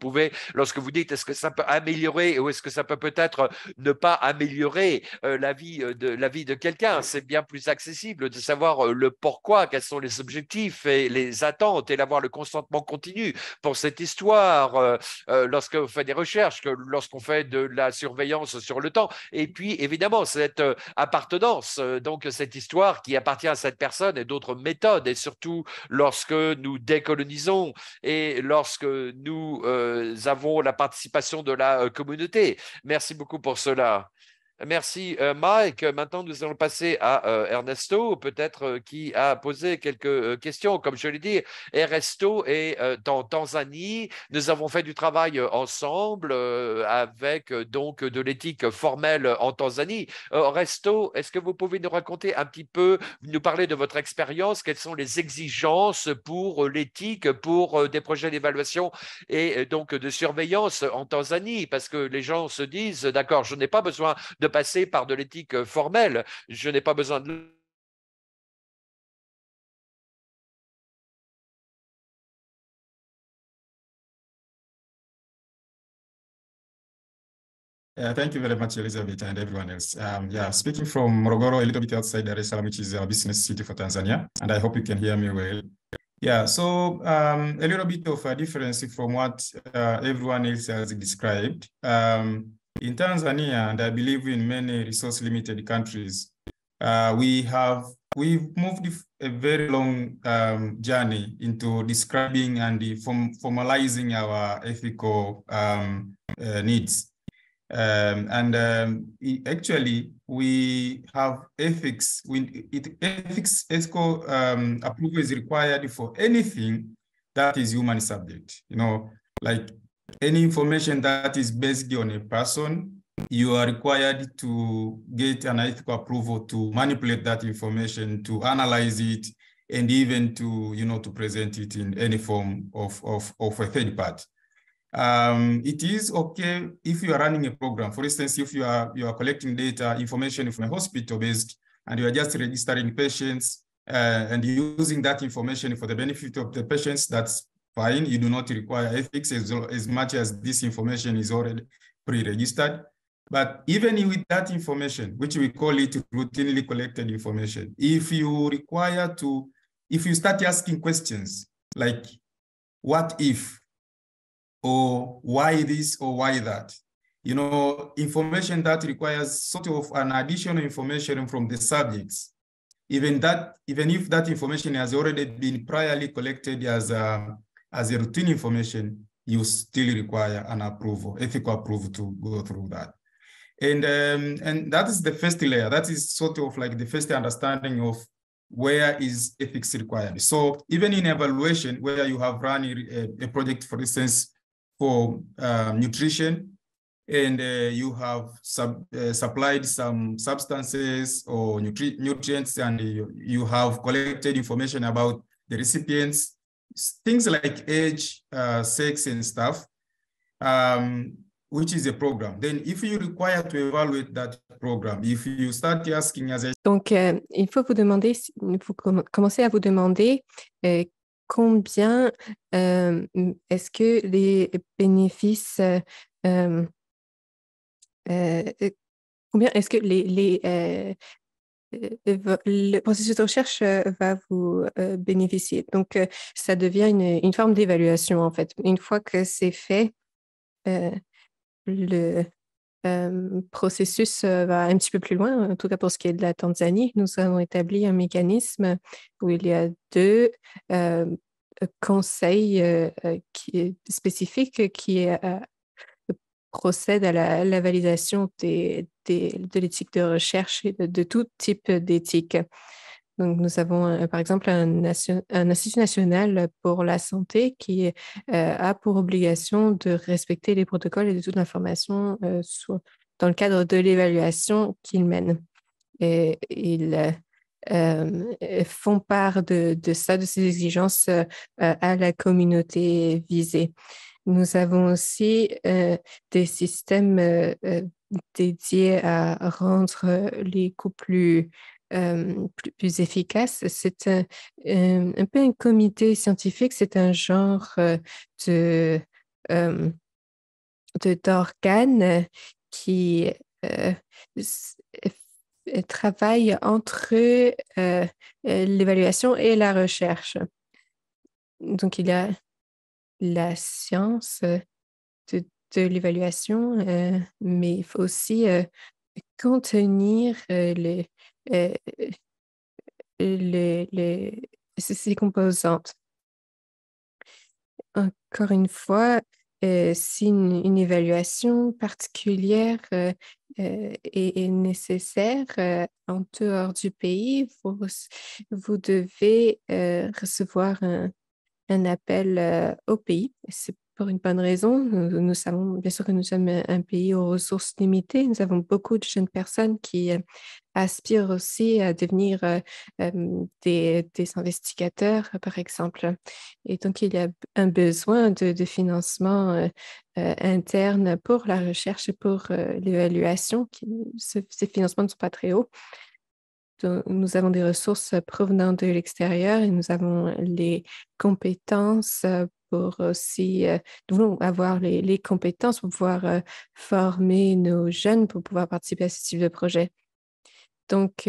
dites, est-ce que ça peut améliorer ou est-ce que ça peut peut-être ne pas améliorer la vie de quelqu'un. C'est bien plus accessible de savoir le pourquoi, quels sont les objectifs et les attentes, et d'avoir le consentement continu pour cette histoire lorsque vous faites des recherches, que lorsqu'on fait de la surveillance sur le temps. Et puis évidemment cette appartenance, donc cette histoire qui appartient à cette personne, et d'autres méthodes, et surtout lorsque nous décolonisons et lorsque nous avons la participation de la communauté. Merci beaucoup pour cela. Merci Mike. Maintenant, nous allons passer à Ernesto, peut-être qui a posé quelques questions. Comme je l'ai dit, Ernesto est en Tanzanie. Nous avons fait du travail ensemble avec donc de l'éthique formelle en Tanzanie. Ernesto, est-ce que vous pouvez nous raconter un petit peu, nous parler de votre expérience? Quelles sont les exigences pour l'éthique, pour des projets d'évaluation et donc de surveillance en Tanzanie? Parce que les gens se disent, d'accord, je n'ai pas besoin de passer par de l'éthique formelle. Je n'ai pas besoin de... Thank you very much, Elizabeth, and everyone else. Speaking from Morogoro, a little bit outside Dar es Salaam, which is a business city for Tanzania, and I hope you can hear me well. So a little bit of a difference from what everyone else has described. In Tanzania, and I believe in many resource-limited countries, we've moved a very long journey into describing and formalizing our ethical needs. Actually, we have ethics. Ethical approval is required for anything that is human subject. You know, like any information that is based on a person, you are required to get an ethical approval to manipulate that information, to analyze it, and even to, to present it in any form of a third party. It is okay if you are running a program. For instance, if you are collecting data, information from a hospital based, and you are just registering patients and using that information for the benefit of the patients, that's fine. You do not require ethics as much as this information is already pre-registered. But even with that information, which we call it routinely collected information, if you start asking questions like, what if, or why this or why that, information that requires sort of an additional information from the subjects, even if that information has already been priorly collected as a routine information, you still require an approval, ethical approval to go through that. And that is the first layer. That is sort of like the first understanding of where is ethics required. So even in evaluation, where you have run a project, for instance, for nutrition, and you have supplied some substances or nutrients, and you have collected information about the recipients, things like age, sex, and stuff, which is a program. Then if you require to evaluate that program, if you start asking as a... Donc, il faut commencer à vous demander combien est-ce que les bénéfices, combien est-ce que le processus de recherche va vous bénéficier. Donc, ça devient une forme d'évaluation, en fait. Une fois que c'est fait, le processus va un petit peu plus loin, en tout cas pour ce qui est de la Tanzanie. Nous avons établi un mécanisme où il y a 2 conseils spécifiques qui procèdent à la validation de l'éthique de recherche et de tout type d'éthique. Donc, nous avons par exemple un Institut national pour la santé qui a pour obligation de respecter les protocoles et de toute l'information dans le cadre de l'évaluation qu'il mène. Et ils font part de ça, de ces exigences à la communauté visée. Nous avons aussi des systèmes dédiés à rendre les coûts plus efficace. C'est un peu un comité scientifique, c'est un genre d'organes qui travaille entre l'évaluation et la recherche. Donc, il y a la science de l'évaluation, mais il faut aussi contenir ces composantes. Encore une fois, si une évaluation particulière est nécessaire en dehors du pays, vous devez recevoir un appel au pays. C'est pour une bonne raison. Nous savons bien sûr que nous sommes un pays aux ressources limitées. Nous avons beaucoup de jeunes personnes qui aspirent aussi à devenir des investigateurs, par exemple. Et donc, il y a un besoin de financement interne pour la recherche et pour l'évaluation. Ces financements ne sont pas très hauts. Donc, nous avons des ressources provenant de l'extérieur et nous avons les compétences pour aussi, nous voulons avoir les compétences pour pouvoir former nos jeunes pour pouvoir participer à ce type de projet. Donc,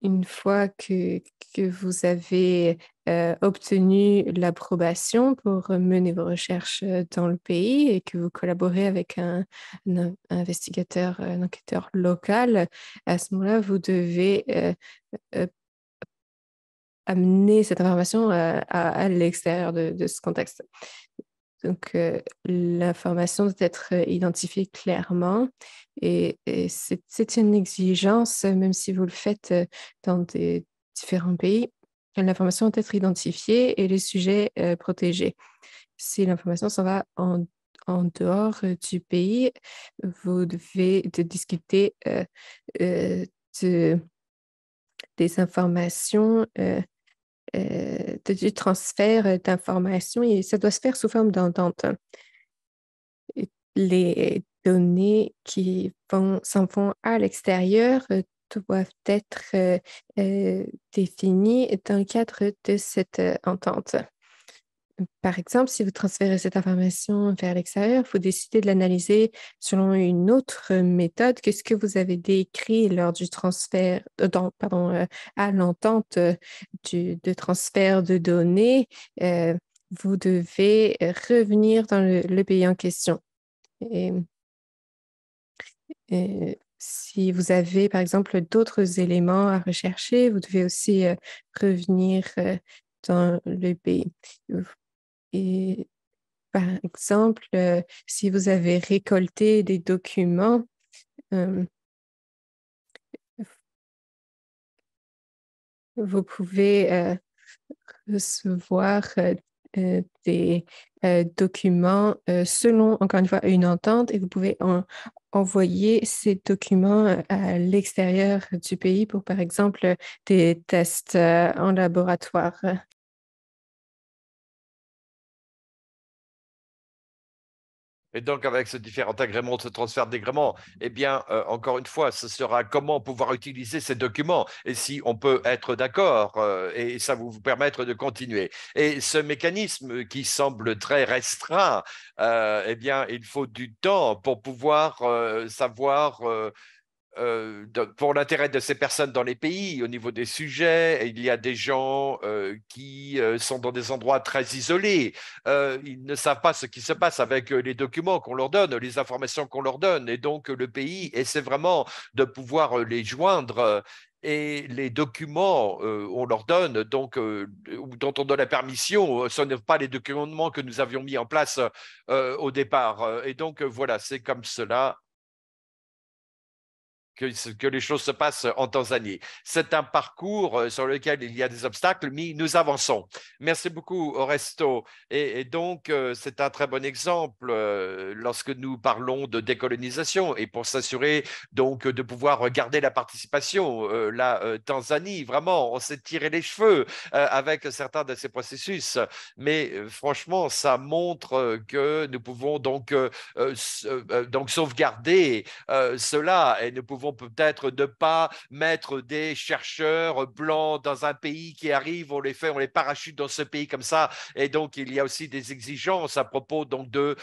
une fois que vous avez obtenu l'approbation pour mener vos recherches dans le pays et que vous collaborez avec un investigateur, un enquêteur local, à ce moment-là, vous devez amener cette information à l'extérieur de ce contexte. Donc, l'information doit être identifiée clairement et c'est une exigence, même si vous le faites dans des différents pays, l'information doit être identifiée et les sujets protégés. Si l'information s'en va en dehors du pays, vous devez discuter des informations du transfert d'informations et ça doit se faire sous forme d'entente. Les données qui s'en vont à l'extérieur doivent être définies dans le cadre de cette entente. Par exemple, si vous transférez cette information vers l'extérieur, il faut décider de l'analyser selon une autre méthode que ce que vous avez décrit lors du transfert, à l'entente de transfert de données. Vous devez revenir dans le pays en question. Et si vous avez, par exemple, d'autres éléments à rechercher, vous devez aussi revenir dans le pays. Et par exemple, si vous avez récolté des documents, vous pouvez recevoir des documents selon, encore une fois, une entente et vous pouvez envoyer ces documents à l'extérieur du pays pour, par exemple, des tests en laboratoire. Et donc, avec ce différent agrément, ce transfert d'agrément, eh bien, encore une fois, ce sera comment pouvoir utiliser ces documents et si on peut être d'accord et ça va vous permettre de continuer. Et ce mécanisme qui semble très restreint, eh bien, il faut du temps pour pouvoir savoir pour l'intérêt de ces personnes dans les pays, au niveau des sujets, il y a des gens qui sont dans des endroits très isolés. Ils ne savent pas ce qui se passe avec les documents qu'on leur donne, les informations qu'on leur donne. Et donc, le pays essaie vraiment de pouvoir les joindre. Et les documents, on leur donne, donc, dont on donne la permission, ce ne sont pas les documents que nous avions mis en place au départ. Et donc, voilà, c'est comme cela que les choses se passent en Tanzanie. C'est un parcours sur lequel il y a des obstacles, mais nous avançons. Merci beaucoup, Oresto. Et donc, c'est un très bon exemple lorsque nous parlons de décolonisation et pour s'assurer donc de pouvoir garder la participation. La Tanzanie, vraiment, on s'est tiré les cheveux avec certains de ces processus, mais franchement, ça montre que nous pouvons donc sauvegarder cela et nous pouvons peut-être ne pas mettre des chercheurs blancs dans un pays qui arrivent, on les parachute dans ce pays comme ça. Et donc, il y a aussi des exigences à propos donc, de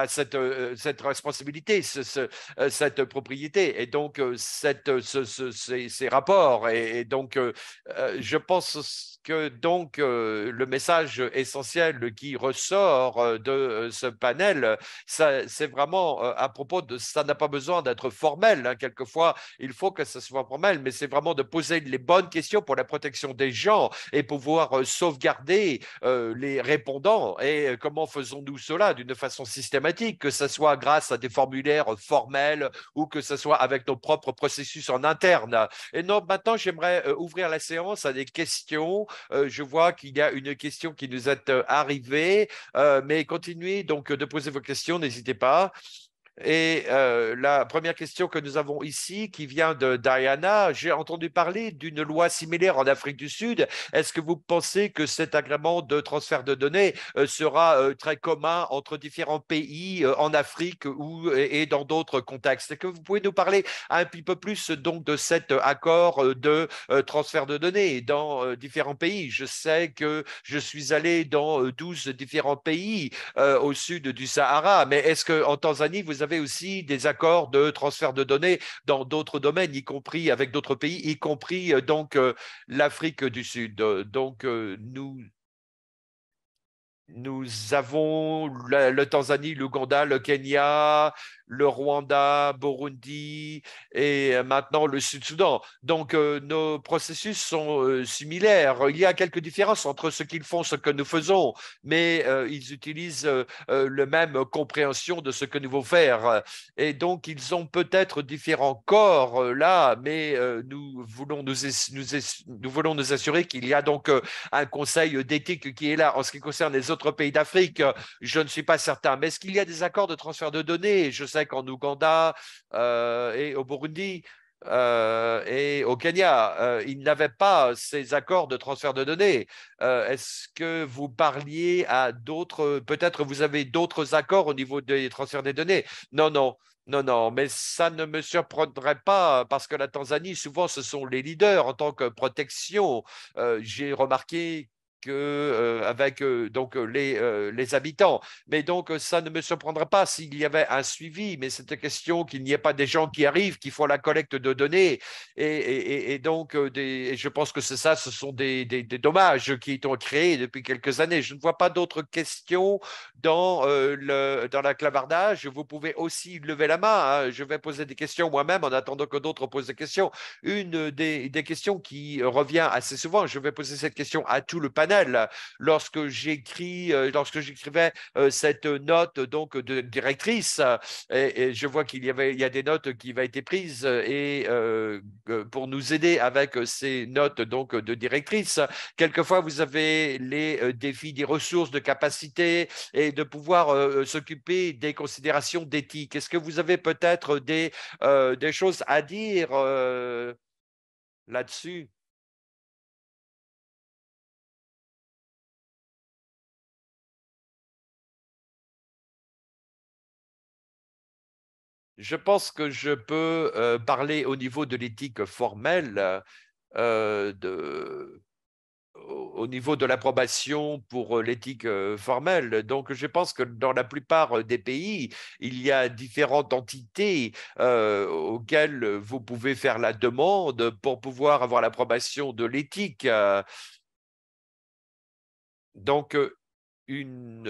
cette responsabilité, cette propriété. Et donc, ces rapports. Et donc, je pense que donc le message essentiel qui ressort de ce panel, c'est vraiment à propos de ça n'a pas besoin d'être formel, hein, quelquefois, il faut que ça soit formel, mais c'est vraiment de poser les bonnes questions pour la protection des gens et pouvoir sauvegarder les répondants. Et comment faisons-nous cela d'une façon systématique, que ce soit grâce à des formulaires formels ou que ce soit avec nos propres processus en interne. Et donc, maintenant, j'aimerais ouvrir la séance à des questions. Je vois qu'il y a une question qui nous est arrivée, mais continuez donc de poser vos questions, n'hésitez pas. Et la première question que nous avons ici, qui vient de Diana, j'ai entendu parler d'une loi similaire en Afrique du Sud. Est-ce que vous pensez que cet agrément de transfert de données sera très commun entre différents pays en Afrique et dans d'autres contextes? Est-ce que vous pouvez nous parler un petit peu plus donc de cet accord de transfert de données dans différents pays? Je sais que je suis allé dans 12 différents pays au sud du Sahara, mais est-ce qu'en Tanzanie, vous avez aussi des accords de transfert de données dans d'autres domaines, y compris avec d'autres pays, y compris donc l'Afrique du Sud? Donc, nous avons le Tanzanie, l'Ouganda, le Kenya, le Rwanda, Burundi et maintenant le Sud-Soudan. Donc, nos processus sont similaires. Il y a quelques différences entre ce qu'ils font, ce que nous faisons, mais ils utilisent la même compréhension de ce que nous devons faire. Et donc, ils ont peut-être différents corps là, mais nous voulons nous voulons nous assurer qu'il y a donc un conseil d'éthique qui est là. En ce qui concerne les autres pays d'Afrique, je ne suis pas certain. Mais est-ce qu'il y a des accords de transfert de données? Je sais qu'en Ouganda et au Burundi et au Kenya, ils n'avaient pas ces accords de transfert de données. Est-ce que vous parliez à d'autres, peut-être vous avez d'autres accords au niveau des transferts des données? Non, non. Non, non, mais ça ne me surprendrait pas parce que la Tanzanie, souvent, ce sont les leaders en tant que protection. J'ai remarqué que avec donc les habitants. Mais donc ça ne me surprendrait pas s'il y avait un suivi, mais c'est une question qu'il n'y ait pas des gens qui arrivent, qui font la collecte de données et donc je pense que c'est ça, ce sont des dommages qui ont créés depuis quelques années. Je ne vois pas d'autres questions dans la clavardage. Vous pouvez aussi lever la main, hein. Je vais poser des questions moi-même en attendant que d'autres posent des questions. Une des questions qui revient assez souvent, je vais poser cette question à tout le panel. Lorsque j'écrivais cette note donc de directrice, et je vois il y a des notes qui avaient été prises et pour nous aider avec ces notes donc de directrice. Quelquefois, vous avez les défis des ressources, de capacité et de pouvoir s'occuper des considérations d'éthique. Est-ce que vous avez peut-être des choses à dire là-dessus? Je pense que je peux parler au niveau de l'éthique formelle, au niveau de l'approbation pour l'éthique formelle. Donc, je pense que dans la plupart des pays, il y a différentes entités auxquelles vous pouvez faire la demande pour pouvoir avoir l'approbation de l'éthique. Donc, une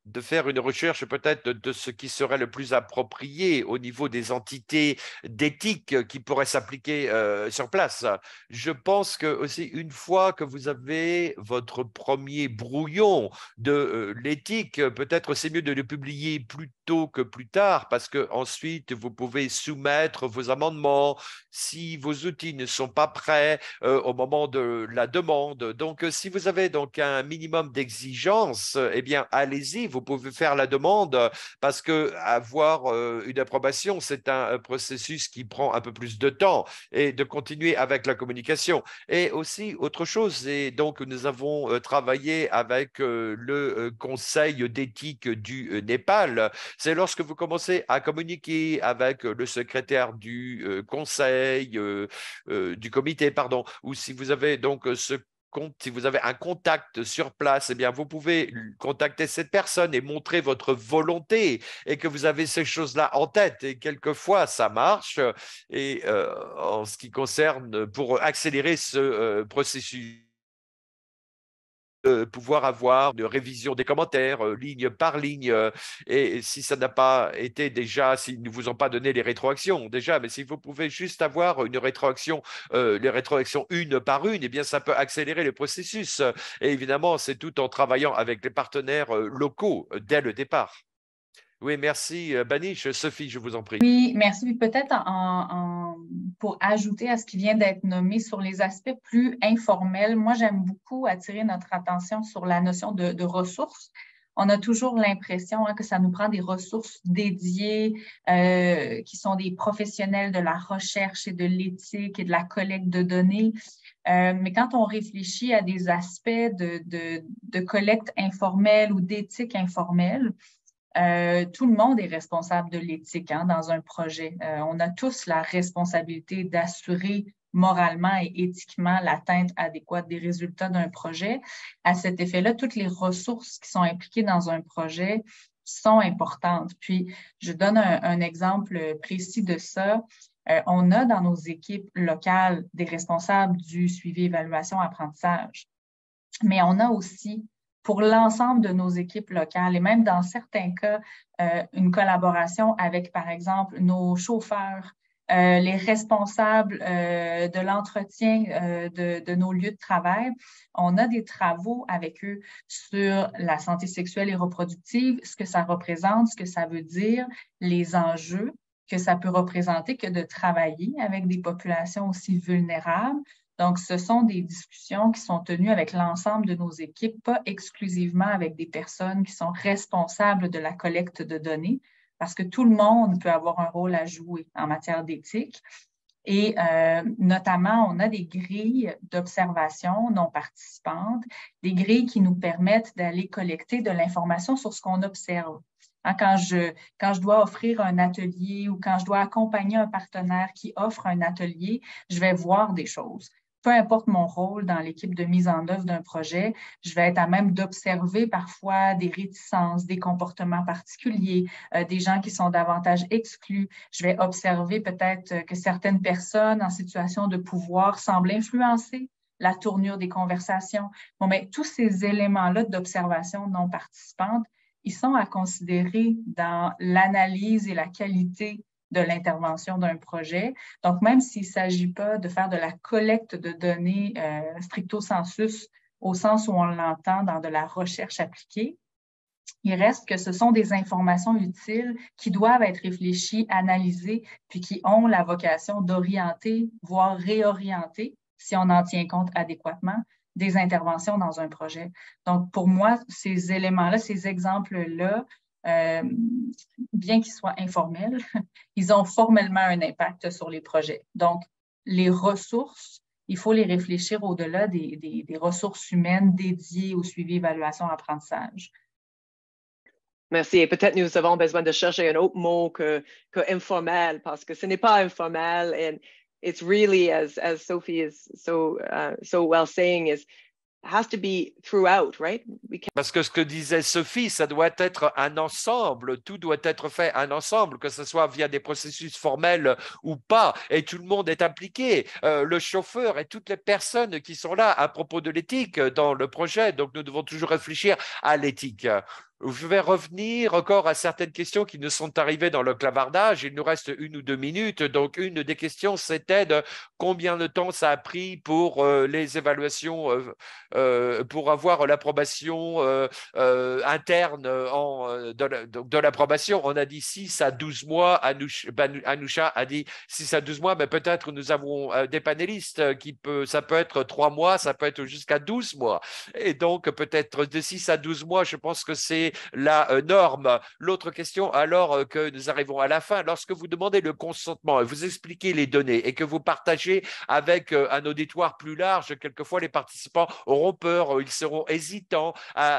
de faire une recherche peut-être de ce qui serait le plus approprié au niveau des entités d'éthique qui pourraient s'appliquer sur place. Je pense que aussi une fois que vous avez votre premier brouillon de l'éthique, peut-être c'est mieux de le publier plus tôt que plus tard parce que ensuite vous pouvez soumettre vos amendements si vos outils ne sont pas prêts au moment de la demande. Donc, si vous avez donc un minimum d'exigence, eh bien, allez-y, vous pouvez faire la demande parce que avoir une approbation, c'est un processus qui prend un peu plus de temps et de continuer avec la communication. Et aussi, autre chose, et donc nous avons travaillé avec le Conseil d'éthique du Népal. C'est lorsque vous commencez à communiquer avec le secrétaire du conseil, du comité, pardon, ou si vous avez donc si vous avez un contact sur place, eh bien, vous pouvez contacter cette personne et montrer votre volonté et que vous avez ces choses-là en tête. Et quelquefois, ça marche. Et en ce qui concerne pour accélérer ce processus pouvoir avoir une révision des commentaires ligne par ligne et si ça n'a pas été déjà, s'ils ne vous ont pas donné les rétroactions déjà, mais si vous pouvez juste avoir une rétroaction, les rétroactions une par une, eh bien ça peut accélérer le processus et évidemment c'est tout en travaillant avec les partenaires locaux dès le départ. Oui, merci Banish. Sophie, je vous en prie. Oui, merci. Puis peut-être pour ajouter à ce qui vient d'être nommé sur les aspects plus informels, moi, j'aime beaucoup attirer notre attention sur la notion de ressources. On a toujours l'impression que ça nous prend des ressources dédiées qui sont des professionnels de la recherche et de l'éthique et de la collecte de données. Mais quand on réfléchit à des aspects de collecte informelle ou d'éthique informelle, tout le monde est responsable de l'éthique dans un projet. On a tous la responsabilité d'assurer moralement et éthiquement l'atteinte adéquate des résultats d'un projet. À cet effet-là, toutes les ressources qui sont impliquées dans un projet sont importantes. Puis, je donne un exemple précis de ça. On a dans nos équipes locales des responsables du suivi, évaluation, apprentissage. Mais on a aussi pour l'ensemble de nos équipes locales et même dans certains cas, une collaboration avec, par exemple, nos chauffeurs, les responsables de l'entretien de nos lieux de travail. On a des travaux avec eux sur la santé sexuelle et reproductive, ce que ça représente, ce que ça veut dire, les enjeux que ça peut représenter que de travailler avec des populations aussi vulnérables. Donc, ce sont des discussions qui sont tenues avec l'ensemble de nos équipes, pas exclusivement avec des personnes qui sont responsables de la collecte de données, parce que tout le monde peut avoir un rôle à jouer en matière d'éthique. Et notamment, on a des grilles d'observation non participantes, des grilles qui nous permettent d'aller collecter de l'information sur ce qu'on observe. Quand je dois offrir un atelier ou quand je dois accompagner un partenaire qui offre un atelier, je vais voir des choses. Peu importe mon rôle dans l'équipe de mise en œuvre d'un projet, je vais être à même d'observer parfois des réticences, des comportements particuliers, des gens qui sont davantage exclus. Je vais observer peut-être que certaines personnes en situation de pouvoir semblent influencer la tournure des conversations. Bon, mais tous ces éléments-là d'observation non participante, ils sont à considérer dans l'analyse et la qualité de l'intervention d'un projet. Donc, même s'il ne s'agit pas de faire de la collecte de données stricto sensus au sens où on l'entend dans de la recherche appliquée, il reste que ce sont des informations utiles qui doivent être réfléchies, analysées, puis qui ont la vocation d'orienter, voire réorienter, si on en tient compte adéquatement, des interventions dans un projet. Donc, pour moi, ces éléments-là, ces exemples-là, bien qu'ils soient informels, ils ont formellement un impact sur les projets. Donc, les ressources, il faut les réfléchir au-delà des ressources humaines dédiées au suivi, évaluation, apprentissage. Merci. Et peut-être nous avons besoin de chercher un autre mot que informel, parce que ce n'est pas informel. And it's really, as Sophie is so well saying, has to be throughout, right? Parce que ce que disait Sophie, ça doit être un ensemble, tout doit être fait un ensemble, que ce soit via des processus formels ou pas, et tout le monde est impliqué, le chauffeur et toutes les personnes qui sont là à propos de l'éthique dans le projet, donc nous devons toujours réfléchir à l'éthique. Je vais revenir encore à certaines questions qui nous sont arrivées dans le clavardage. Il nous reste 1 ou 2 minutes. Donc, une des questions, c'était de combien de temps ça a pris pour les évaluations, pour avoir l'approbation interne de l'approbation. On a dit 6 à 12 mois. Anoucha a dit 6 à 12 mois, mais peut-être nous avons des panélistes ça peut être 3 mois, ça peut être jusqu'à 12 mois. Et donc, peut-être de 6 à 12 mois, je pense que c'est la norme. L'autre question, alors que nous arrivons à la fin, lorsque vous demandez le consentement et vous expliquez les données et que vous partagez avec un auditoire plus large, quelquefois les participants auront peur, ils seront hésitants à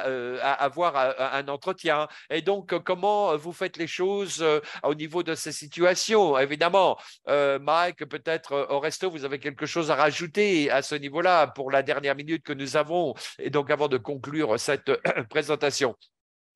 avoir un entretien. Et donc, comment vous faites les choses au niveau de ces situations? Évidemment, Mike, peut-être au resto, vous avez quelque chose à rajouter à ce niveau-là pour la dernière minute que nous avons, et donc avant de conclure cette présentation.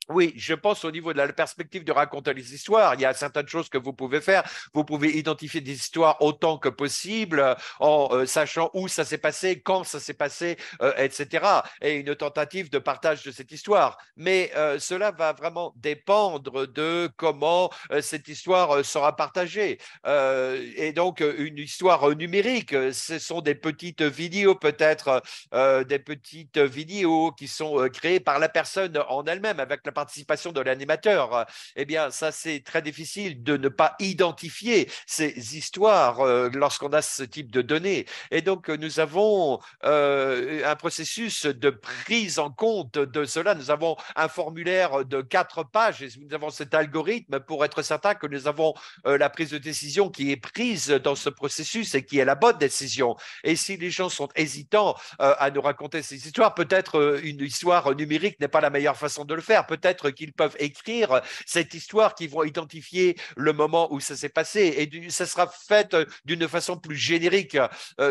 Oui, je pense au niveau de la perspective de raconter les histoires. Il y a certaines choses que vous pouvez faire. Vous pouvez identifier des histoires autant que possible en sachant où ça s'est passé, quand ça s'est passé, etc. Et une tentative de partage de cette histoire. Mais cela va vraiment dépendre de comment cette histoire sera partagée. Et donc, une histoire numérique, ce sont des petites vidéos peut-être, des petites vidéos qui sont créées par la personne en elle-même avec la participation de l'animateur. Eh bien, ça, c'est très difficile de ne pas identifier ces histoires lorsqu'on a ce type de données. Et donc, nous avons un processus de prise en compte de cela. Nous avons un formulaire de 4 pages et nous avons cet algorithme pour être certain que nous avons la prise de décision qui est prise dans ce processus et qui est la bonne décision. Et si les gens sont hésitants à nous raconter ces histoires, peut-être une histoire numérique n'est pas la meilleure façon de le faire. Peut-être qu'ils peuvent écrire cette histoire, qu'ils vont identifier le moment où ça s'est passé et ça sera fait d'une façon plus générique,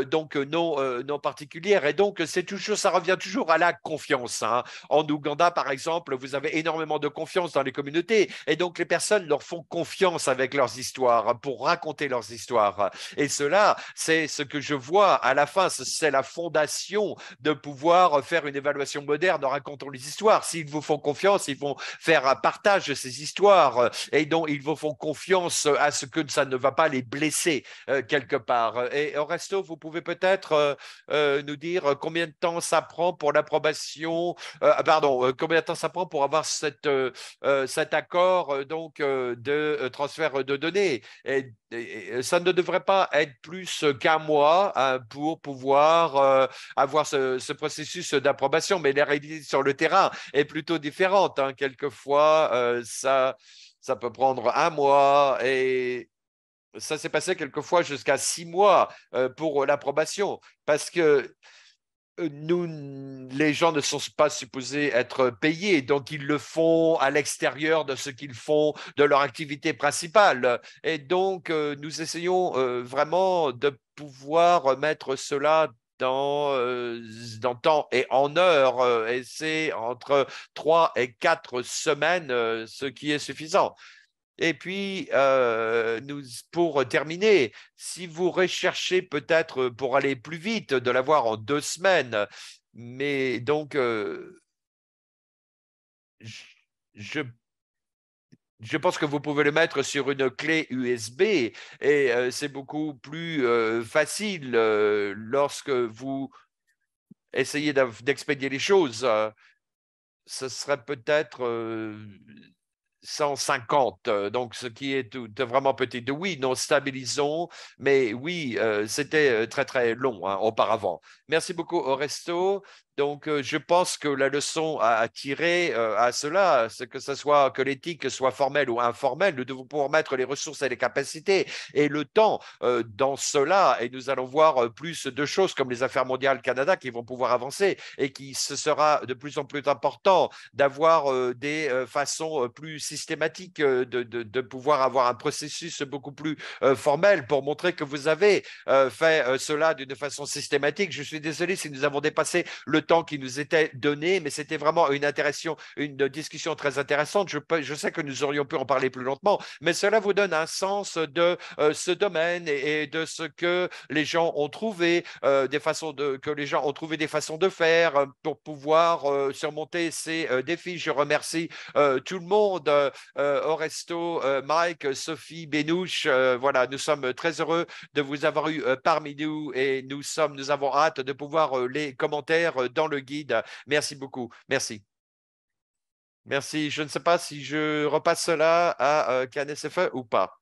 donc non particulière. Et donc, ça revient toujours à la confiance. Hein. En Ouganda, par exemple, vous avez énormément de confiance dans les communautés et donc les personnes leur font confiance avec leurs histoires pour raconter leurs histoires. Et cela, c'est ce que je vois à la fin, c'est la fondation de pouvoir faire une évaluation moderne en racontant les histoires. S'ils vous font confiance, ils vont faire un partage de ces histoires et donc ils vous font confiance à ce que ça ne va pas les blesser quelque part. Et Oresto, vous pouvez peut-être nous dire combien de temps ça prend pour l'approbation, combien de temps ça prend pour avoir cet accord donc de transfert de données. Et ça ne devrait pas être plus qu'un mois pour pouvoir avoir ce processus d'approbation, mais la réalité sur le terrain est plutôt différente. Hein. Quelquefois, ça peut prendre un mois et ça s'est passé quelquefois jusqu'à 6 mois pour l'approbation parce que les gens ne sont pas supposés être payés, donc ils le font à l'extérieur de ce qu'ils font de leur activité principale. Et donc, nous essayons vraiment de pouvoir mettre cela dans temps et en heure, et c'est entre 3 et 4 semaines, ce qui est suffisant. Et puis, pour terminer, si vous recherchez peut-être pour aller plus vite, de l'avoir en 2 semaines, mais donc, je, je pense que vous pouvez le mettre sur une clé USB et c'est beaucoup plus facile lorsque vous essayez d'expédier les choses. Ce serait peut-être 150, donc ce qui est vraiment petit. Oui, nous stabilisons, mais oui, c'était très, très long hein, auparavant. Merci beaucoup, Oresto. Donc, je pense que la leçon à tirer à cela, c'est que ce soit que l'éthique soit formelle ou informelle, nous devons pouvoir mettre les ressources et les capacités et le temps dans cela. Et nous allons voir plus de choses comme les Affaires mondiales Canada qui vont pouvoir avancer et qui ce sera de plus en plus important d'avoir des façons plus systématiques de pouvoir avoir un processus beaucoup plus formel pour montrer que vous avez fait cela d'une façon systématique. Je suis désolé si nous avons dépassé le temps qui nous était donné, mais c'était vraiment une discussion très intéressante. Je sais que nous aurions pu en parler plus lentement, mais cela vous donne un sens de ce domaine et de ce que les gens ont trouvé, que les gens ont trouvé des façons de faire pour pouvoir surmonter ces défis. Je remercie tout le monde, Oresto, Mike, Sophie, Benouche. Voilà, nous sommes très heureux de vous avoir eu parmi nous et nous avons hâte de pouvoir les commentaires dans le guide. Merci beaucoup. Merci. Merci. Je ne sais pas si je repasse cela à KNSFE ou pas.